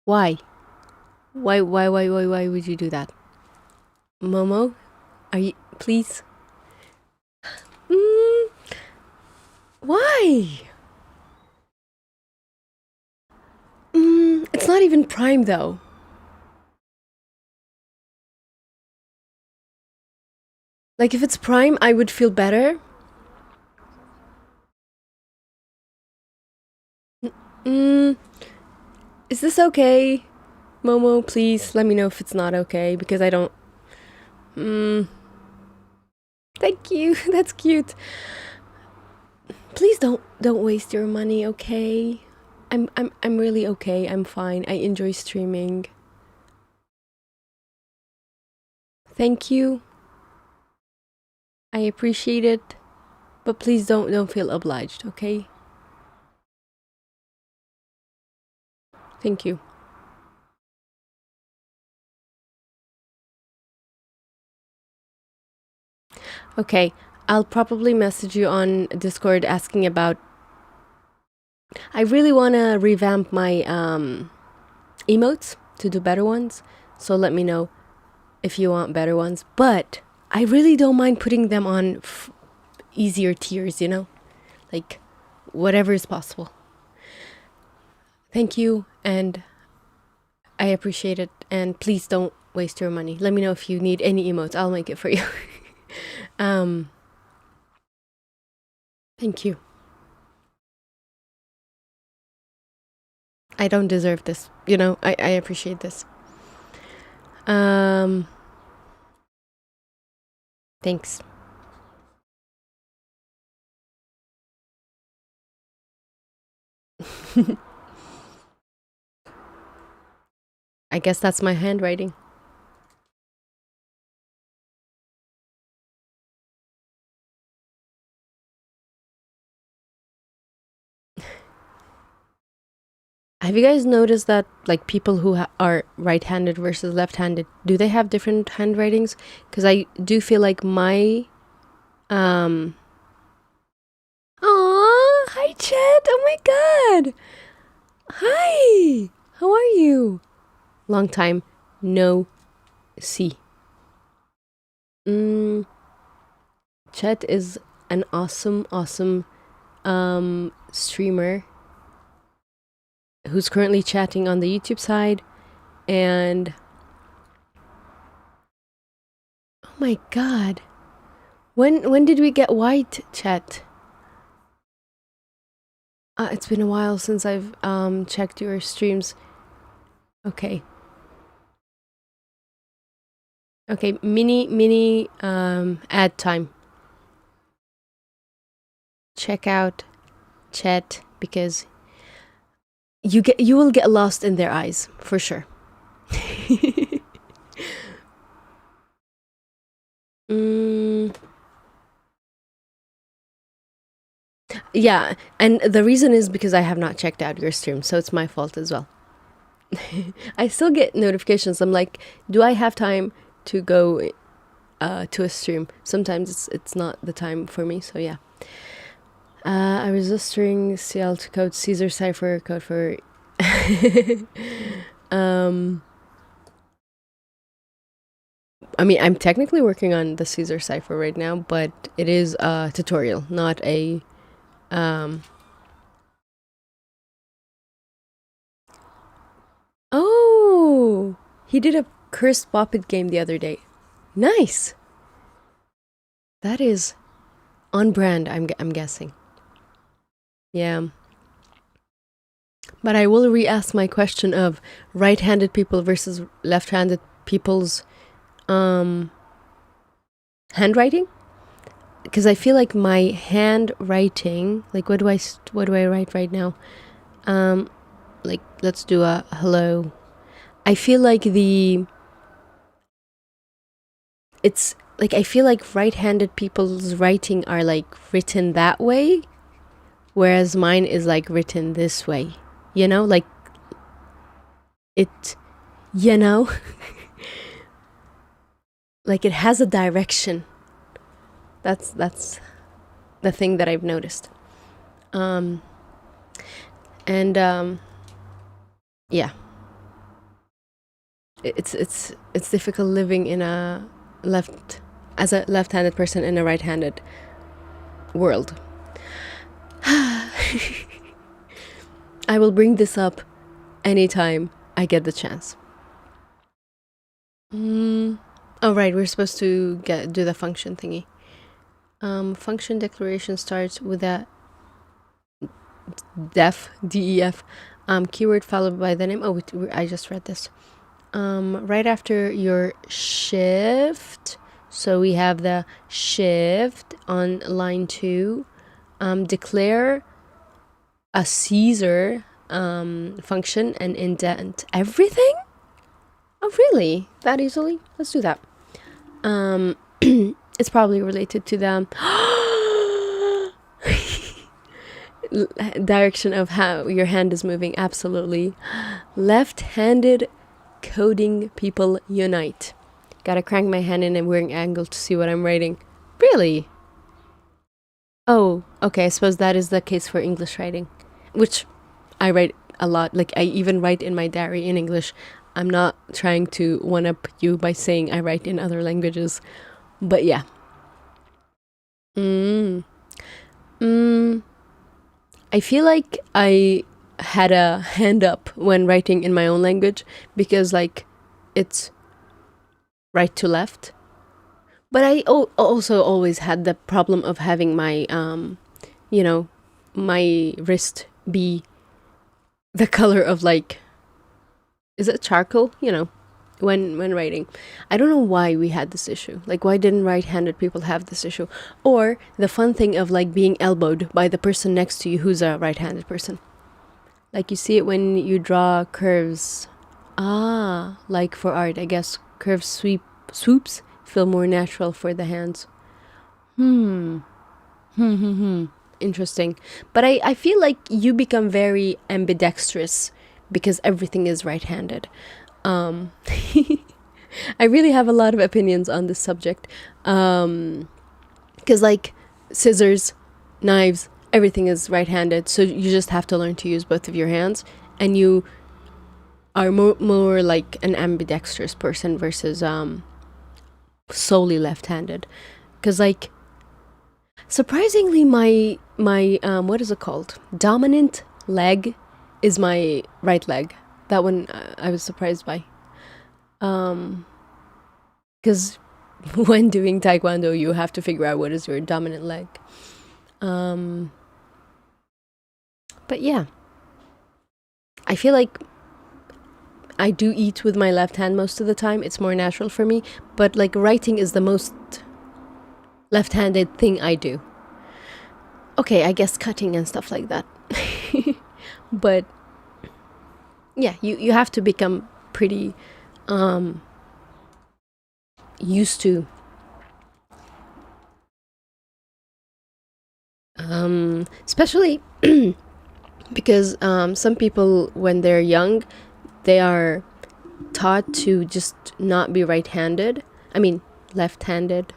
Why? Why would you do that? Momo? Are you... Please? Why? It's not even Prime though. Like if it's Prime, I would feel better. Is this okay? Momo, please let me know if it's not okay because I don't... Thank you. That's cute. Please don't waste your money, okay? I'm really okay. I'm fine. I enjoy streaming. Thank you. I appreciate it. But please don't feel obliged, okay? Thank you. Okay, I'll probably message you on Discord asking about... I really want to revamp my emotes to do better ones, so let me know if you want better ones. But I really don't mind putting them on easier tiers, you know? Like, whatever is possible. Thank you, and I appreciate it, and please don't waste your money. Let me know if you need any emotes. I'll make it for you. Thank you. I don't deserve this. You know, I appreciate this. Thanks. I guess that's my handwriting. Have you guys noticed that, like, people who are right-handed versus left-handed, do they have different handwritings? Because I do feel like my... Aww, hi, Chet. Oh my god. Hi. How are you? Long time no see. Chet is an awesome streamer who's currently chatting on the YouTube side, and oh my god, when did we get white, Chet? It's been a while since I've checked your streams. Okay, mini ad time. Check out Chet, because you will get lost in their eyes for sure. Yeah, and the reason is because I have not checked out your stream, so it's my fault as well. I still get notifications. I'm like, do I have time to go to a stream? Sometimes it's not the time for me, so yeah. I was registering CL to code Caesar cipher code for I mean, I'm technically working on the Caesar cipher right now, but it is a tutorial, not a Oh, he did a cursed Boppet game the other day. Nice. That is on brand, I'm guessing. Yeah. But I will re-ask my question of right-handed people versus left-handed people's handwriting, because I feel like my handwriting, like what do I write right now? Like, let's do a hello. I feel like it's like, I feel like right-handed people's writing are like written that way, whereas mine is like written this way, you know, like it, you know. Like, it has a direction. That's the thing that I've noticed. Yeah, it's difficult living in a as a left-handed person in a right-handed world. I will bring this up anytime I get the chance. Oh right, we're supposed to do the function thingy. Function declaration starts with a def, D-E-F, keyword followed by the name. Oh, I just read this. Right after your shift, so we have the shift on line 2. Declare a Caesar function and indent everything. Oh really? That easily? Let's do that. It's probably related to the direction of how your hand is moving. Absolutely. Left-handed coding people unite. Gotta crank my hand in a weird angle to see what I'm writing. Really? Oh, okay. I suppose that is the case for English writing, which I write a lot. Like, I even write in my diary in English. I'm not trying to one up you by saying I write in other languages, but yeah. Mm. Mm. I feel like I had a hand up when writing in my own language because, like, it's right to left. But I also always had the problem of having my, you know, my wrist be the color of, like, is it charcoal? You know, when writing. I don't know why we had this issue. Like, why didn't right-handed people have this issue? Or the fun thing of, like, being elbowed by the person next to you who's a right-handed person. Like, you see it when you draw curves. Ah, like for art, I guess curve swoops feel more natural for the hands. Hmm. Interesting. But I feel like you become very ambidextrous because everything is right-handed. Um, I really have a lot of opinions on this subject. Because, like, scissors, knives, everything is right-handed. So you just have to learn to use both of your hands. And you are more like an ambidextrous person versus solely left-handed. Because, like, surprisingly, my what is it called? Dominant leg is my right leg. That one I was surprised by. Because when doing taekwondo, you have to figure out what is your dominant leg. But yeah, I feel like I do eat with my left hand most of the time. It's more natural for me. But, like, writing is the most left-handed thing I do. Okay, I guess cutting and stuff like that. But yeah, you have to become pretty used to especially because some people when they're young they are taught to just not be right-handed. I mean, left-handed.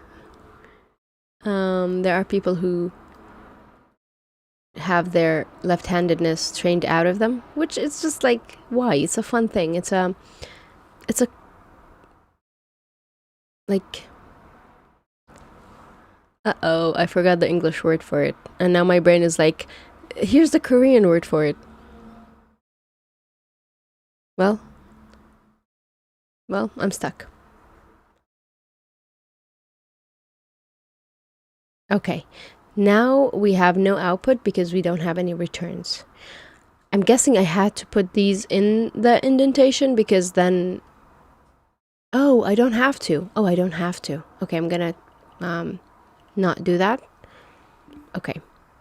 There are people who have their left-handedness trained out of them, which is just like, why? It's a fun thing. It's a like, uh-oh, I forgot the English word for it. And now my brain is like, here's the Korean word for it. Well, I'm stuck. Okay. Now we have no output because we don't have any returns. I'm guessing I had to put these in the indentation because then... Oh, I don't have to. Oh, I don't have to. Okay, I'm gonna not do that. Okay.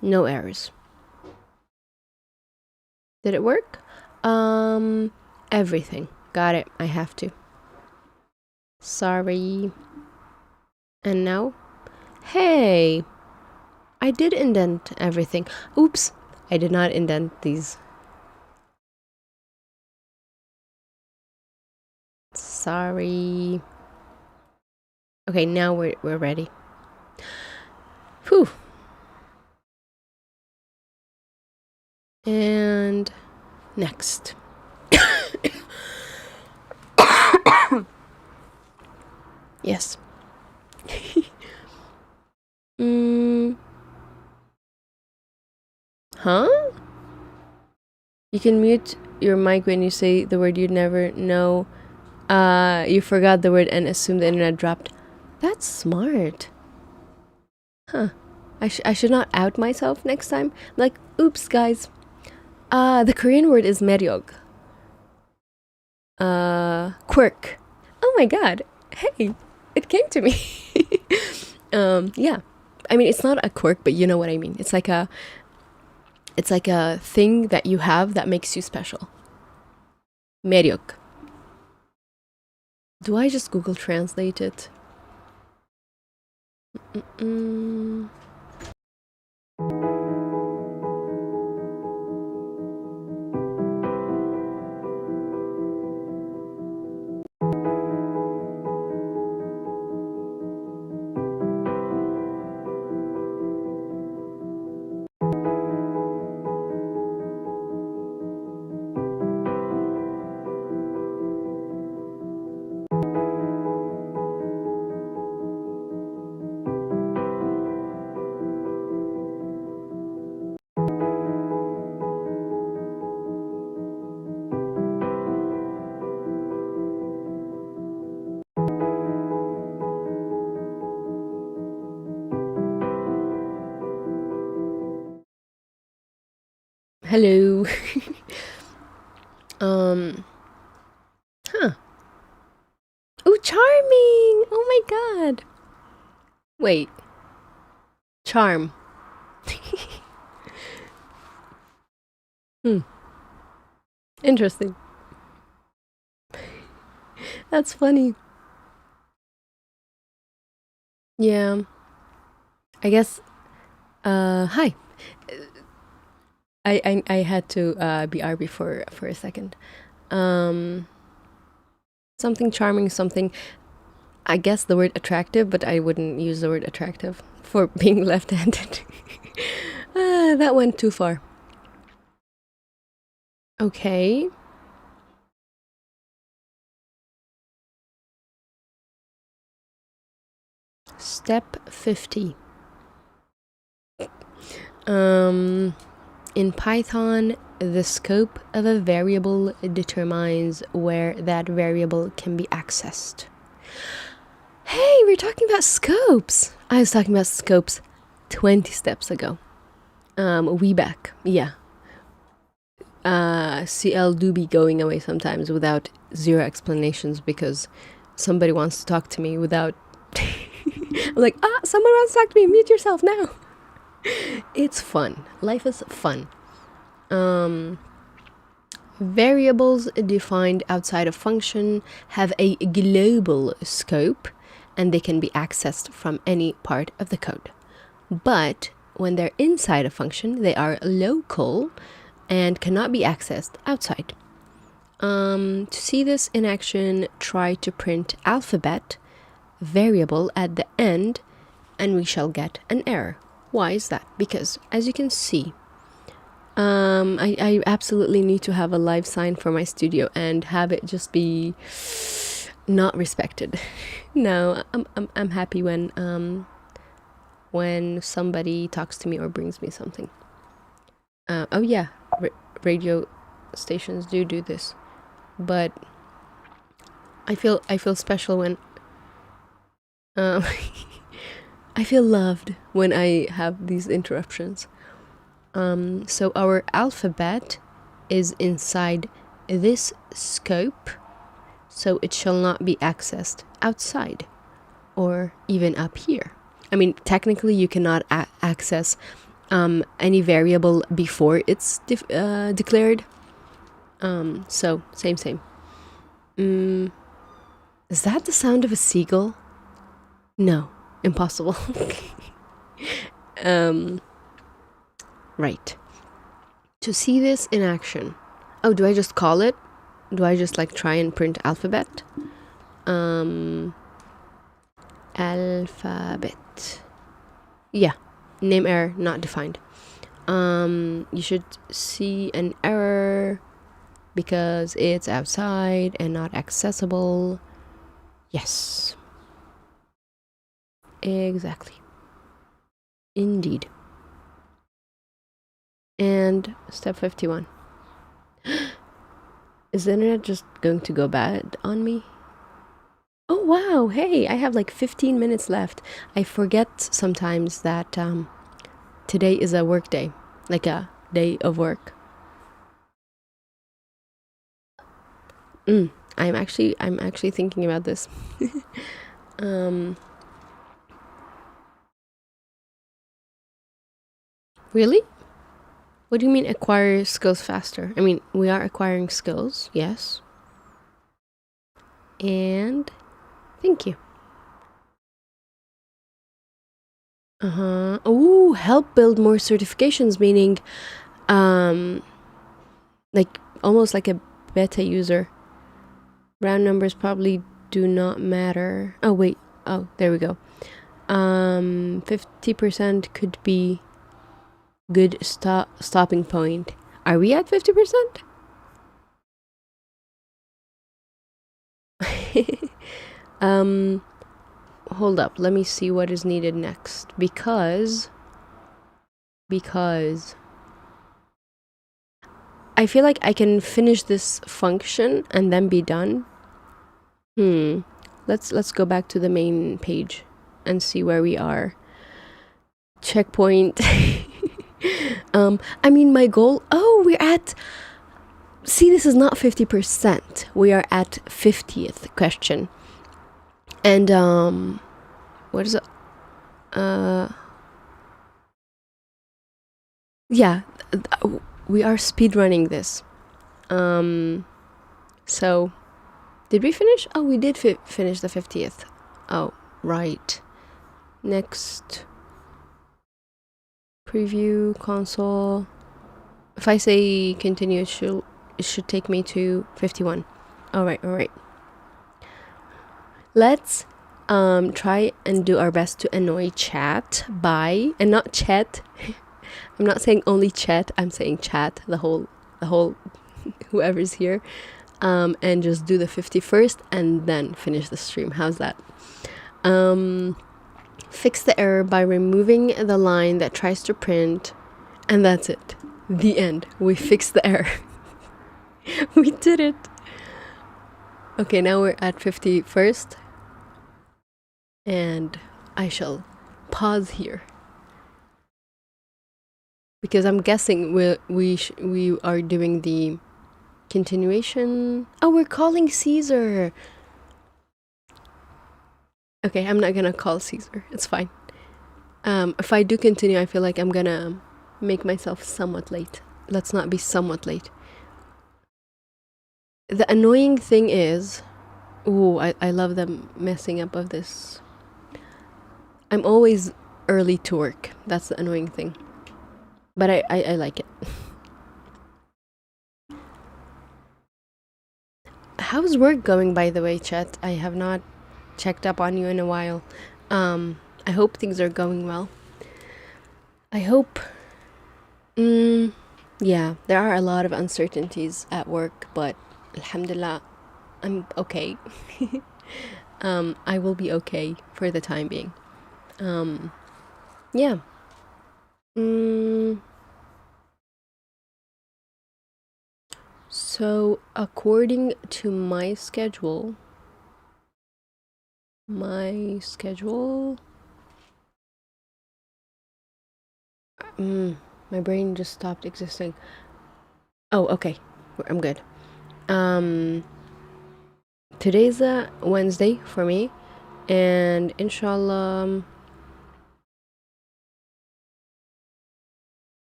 No errors. Did it work? Everything. Got it. I have to. Sorry. And now? Hey! I did indent everything. Oops! I did not indent these. Sorry. Okay, now we're ready. Whew. And next. Yes. Huh? You can mute your mic when you say the word you'd never know. You forgot the word and assumed the internet dropped. That's smart. Huh. I should not out myself next time. I'm like, oops, guys. The Korean word is meryog. Quirk. Oh my god. Hey, it came to me. Yeah. I mean, it's not a quirk, but you know what I mean. It's like a thing that you have that makes you special. meryog. Do I just Google Translate it? Hello. Huh. Oh, charming. Oh my god. Wait. Charm. Interesting. That's funny. Yeah. I guess hi. I had to BRB for a second. Something charming, something, I guess the word attractive, but I wouldn't use the word attractive for being left-handed. That went too far. Okay. Step 50. In Python, the scope of a variable determines where that variable can be accessed. Hey, we're talking about scopes. I was talking about scopes 20 steps ago. Way back, yeah. CL do be going away sometimes without zero explanations because somebody wants to talk to me without... I'm like, someone wants to talk to me, mute yourself now. It's fun. Life is fun. Variables defined outside a function have a global scope and they can be accessed from any part of the code. But when they're inside a function, they are local and cannot be accessed outside. To see this in action, try to print alphabet variable at the end and we shall get an error. Why is that? Because as you can see, I absolutely need to have a live sign for my studio and have it just be not respected. No, I'm happy when somebody talks to me or brings me something. Oh yeah, radio stations do this, but I feel special when I feel loved when I have these interruptions. So our alphabet is inside this scope, so it shall not be accessed outside or even up here. I mean, technically you cannot access any variable before it's declared. So same. Is that the sound of a seagull? No, impossible. Right. To see this in action. Oh, do I just call it? Do I just like try and print alphabet? Alphabet. Yeah. Name error not defined. You should see an error because it's outside and not accessible. Yes. Exactly. Indeed. And step 51. Is the internet just going to go bad on me? Oh wow, hey, I have like 15 minutes left. I forget sometimes that today is a work day, like a day of work. I'm actually thinking about this. Really? What do you mean acquire skills faster? I mean, we are acquiring skills, yes. And thank you. Oh, help build more certifications, meaning like almost like a beta user. Round numbers probably do not matter. Oh wait. Oh, there we go. 50% could be good stopping point. Are we at 50%? Hold up, let me see what is needed next because I feel like I can finish this function and then be done. Let's go back to the main page and see where we are. Checkpoint. I mean, my goal... Oh, we're at, see, this is not 50%. We are at 50th question. And what is it? Yeah, we are speedrunning this. So did we finish? Oh, we did finish the 50th. Oh, right. Next. Preview, console. If I say continue, it should take me to 51. All right. Let's try and do our best to annoy chat by, and not chat. I'm not saying only chat, I'm saying chat, the whole whoever's here. And just do the 51st and then finish the stream. How's that? Fix the error by removing the line that tries to print, and that's it. The end. We fixed the error. We did it. Okay, now we're at 51st, and I shall pause here because I'm guessing we are doing the continuation. Oh, we're calling Caesar. Okay, I'm not gonna call Caesar. It's fine. If I do continue, I feel like I'm gonna make myself somewhat late. Let's not be somewhat late. The annoying thing is, I love the messing up of this. I'm always early to work. That's the annoying thing. But I like it. How's work going, by the way, chat? I have not checked up on you in a while. I hope things are going well. I hope. Yeah, there are a lot of uncertainties at work, but alhamdulillah, I'm okay. I will be okay for the time being. Yeah. So according to my schedule, my brain just stopped existing. Oh, okay, I'm good. Today's a Wednesday for me, and inshallah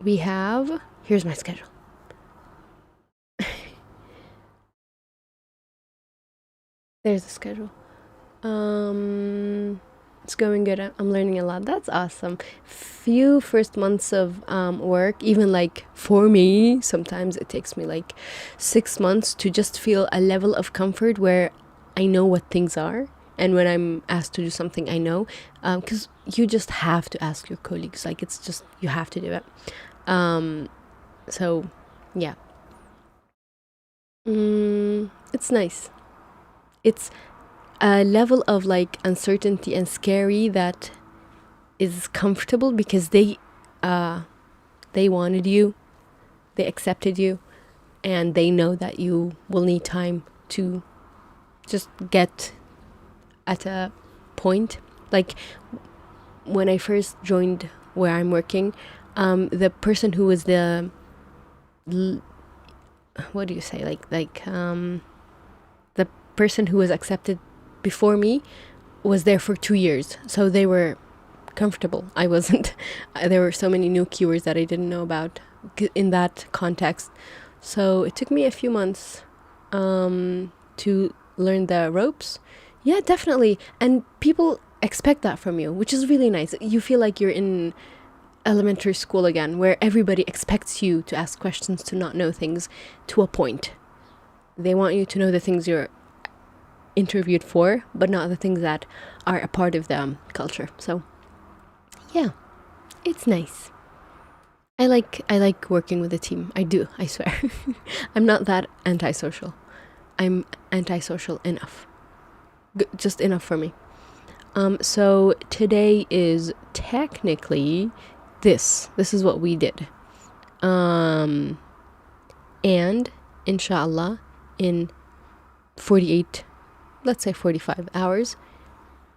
we have, here's my schedule. There's the schedule. It's going good. I'm learning a lot. That's awesome. Few first months of work, even like for me, sometimes it takes me like 6 months to just feel a level of comfort where I know what things are. And when I'm asked to do something, I know, because you just have to ask your colleagues. Like, it's just, you have to do it. So yeah. It's nice. It's a level of like uncertainty and scary that is comfortable because they wanted you, they accepted you, and they know that you will need time to just get at a point. Like when I first joined where I'm working, the person who was the what do you say, the person who was accepted before me was there for 2 years, so they were comfortable. I wasn't. There were so many new keywords that I didn't know about in that context, so it took me a few months to learn the ropes. Yeah, definitely. And people expect that from you, which is really nice. You feel like you're in elementary school again, where everybody expects you to ask questions, to not know things to a point. They want you to know the things you're interviewed for, but not the things that are a part of the culture. So yeah, it's nice. I like working with a team. I do, I swear. I'm not that antisocial. I'm antisocial enough. Just enough for me. So today is technically this is what we did. And inshallah in 48, let's say 45 hours,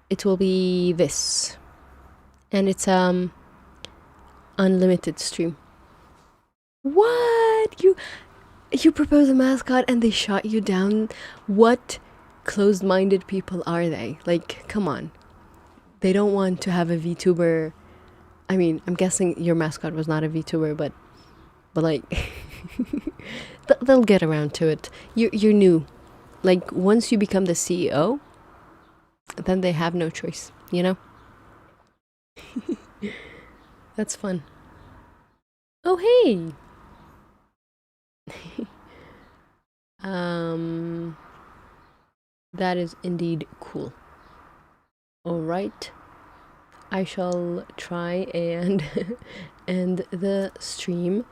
it will be this. And it's unlimited stream. What? You propose a mascot and they shot you down? What closed-minded people are they? Like, come on. They don't want to have a VTuber. I mean, I'm guessing your mascot was not a VTuber, but like, they'll get around to it. You're new. Like, once you become the CEO, then they have no choice, you know? That's fun. Oh, hey! That is indeed cool. All right. I shall try and end the stream.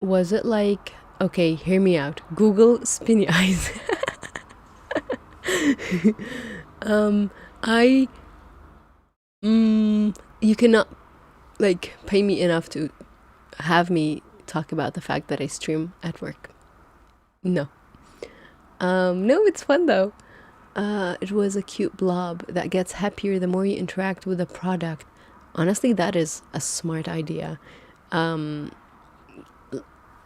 Was it like, okay, hear me out. Google spinny eyes. You cannot like pay me enough to have me talk about the fact that I stream at work. No. No, it's fun though. It was a cute blob that gets happier the more you interact with the product. Honestly, that is a smart idea.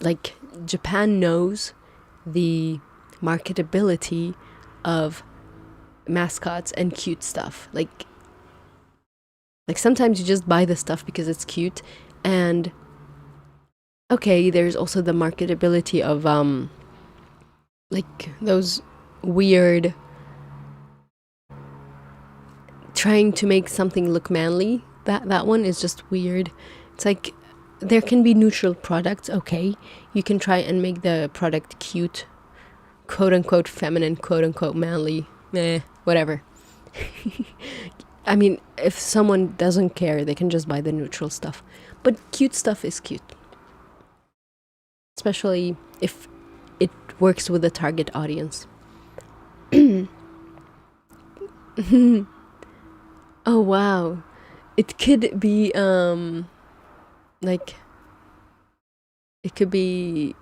Like, Japan knows the marketability of mascots and cute stuff. Like sometimes you just buy the stuff because it's cute, and okay, there's also the marketability of like those weird trying to make something look manly. That one is just weird. It's like there can be neutral products, okay. You can try and make the product cute, quote unquote feminine, quote unquote manly, whatever. I mean, if someone doesn't care, they can just buy the neutral stuff. But cute stuff is cute. Especially if it works with the target audience. Oh wow. It could be like it could be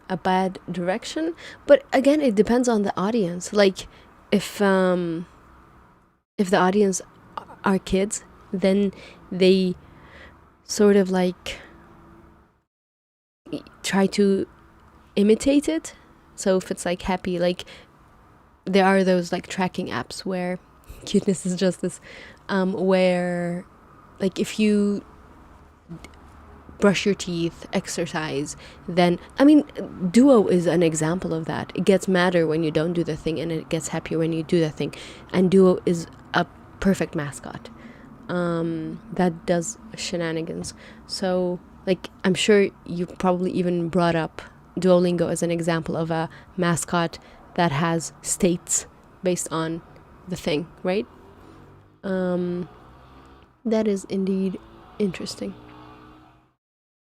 a bad direction, but again it depends on the audience. Like if the audience are kids, then they sort of like try to imitate it. So if it's like happy, like there are those like tracking apps where cuteness is just this, where like if you brush your teeth, exercise, then I mean Duo is an example of that. It gets madder when you don't do the thing and it gets happier when you do the thing, and Duo is a perfect mascot that does shenanigans. So like I'm sure you probably even brought up Duolingo as an example of a mascot that has states based on the thing, right? That is indeed interesting.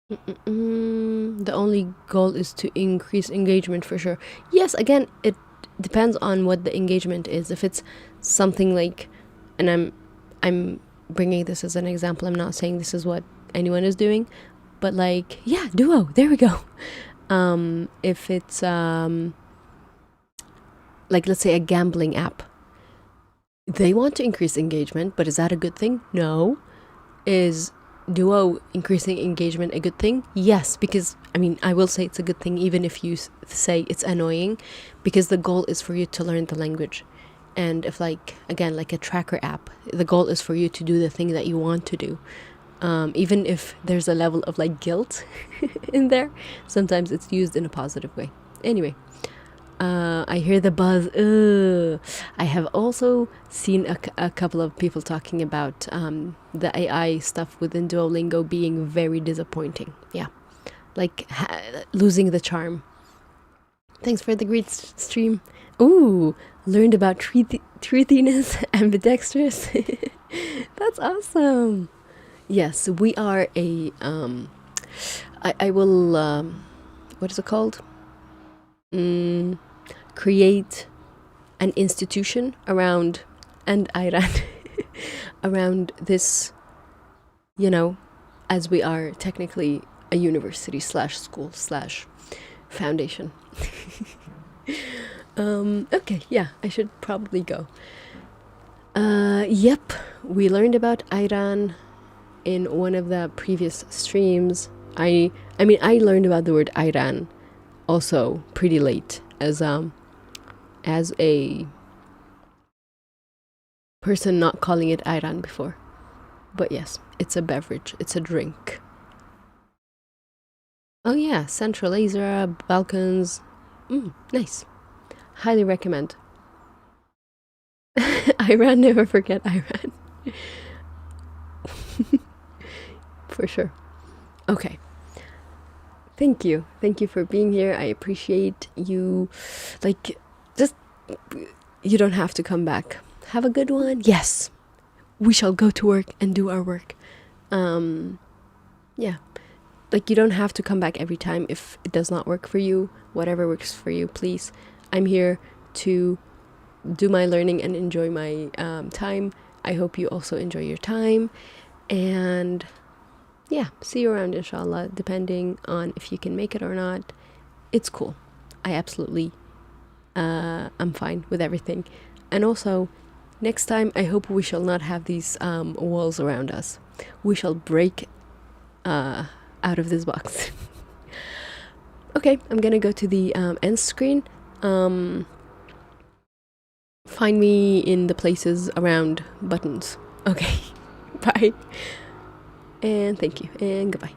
The only goal is to increase engagement for sure. Yes, again, it depends on what the engagement is. If it's something like, and I'm bringing this as an example, I'm not saying this is what anyone is doing, but like, yeah, Duo, there we go. If it's like, let's say a gambling app, they want to increase engagement, but is that a good thing? No. Is Duo increasing engagement a good thing? Yes, because I mean I will say it's a good thing even if you say it's annoying, because the goal is for you to learn the language. And if like again like a tracker app, the goal is for you to do the thing that you want to do, even if there's a level of like guilt in there, sometimes it's used in a positive way. Anyway, I hear the buzz. I have also seen a couple of people talking about the AI stuff within Duolingo being very disappointing. Yeah, like losing the charm. Thanks for the great stream. Ooh, learned about truthiness, ambidextrous. That's awesome. Yes, we are a I will what is it called? Create an institution around, and Iran around this, you know, as we are technically a university slash school slash foundation. Okay, yeah, I should probably go. Yep. we learned about Iran in one of the previous streams. I mean, I learned about the word Iran also pretty late as a person not calling it Iran before. But yes, it's a beverage. It's a drink. Oh yeah, Central Asia, Balkans. Nice. Highly recommend. Iran, never forget Iran. For sure. Okay. Thank you. Thank you for being here. I appreciate you. Like, just, you don't have to come back. Have a good one. Yes. We shall go to work and do our work. Yeah. Like, you don't have to come back every time if it does not work for you. Whatever works for you, please. I'm here to do my learning and enjoy my time. I hope you also enjoy your time. And yeah, see you around, inshallah, depending on if you can make it or not. It's cool. I absolutely, I'm fine with everything. And also, next time, I hope we shall not have these walls around us. We shall break out of this box. Okay, I'm gonna go to the end screen. Find me in the places around buttons. Okay, bye. And thank you, and goodbye.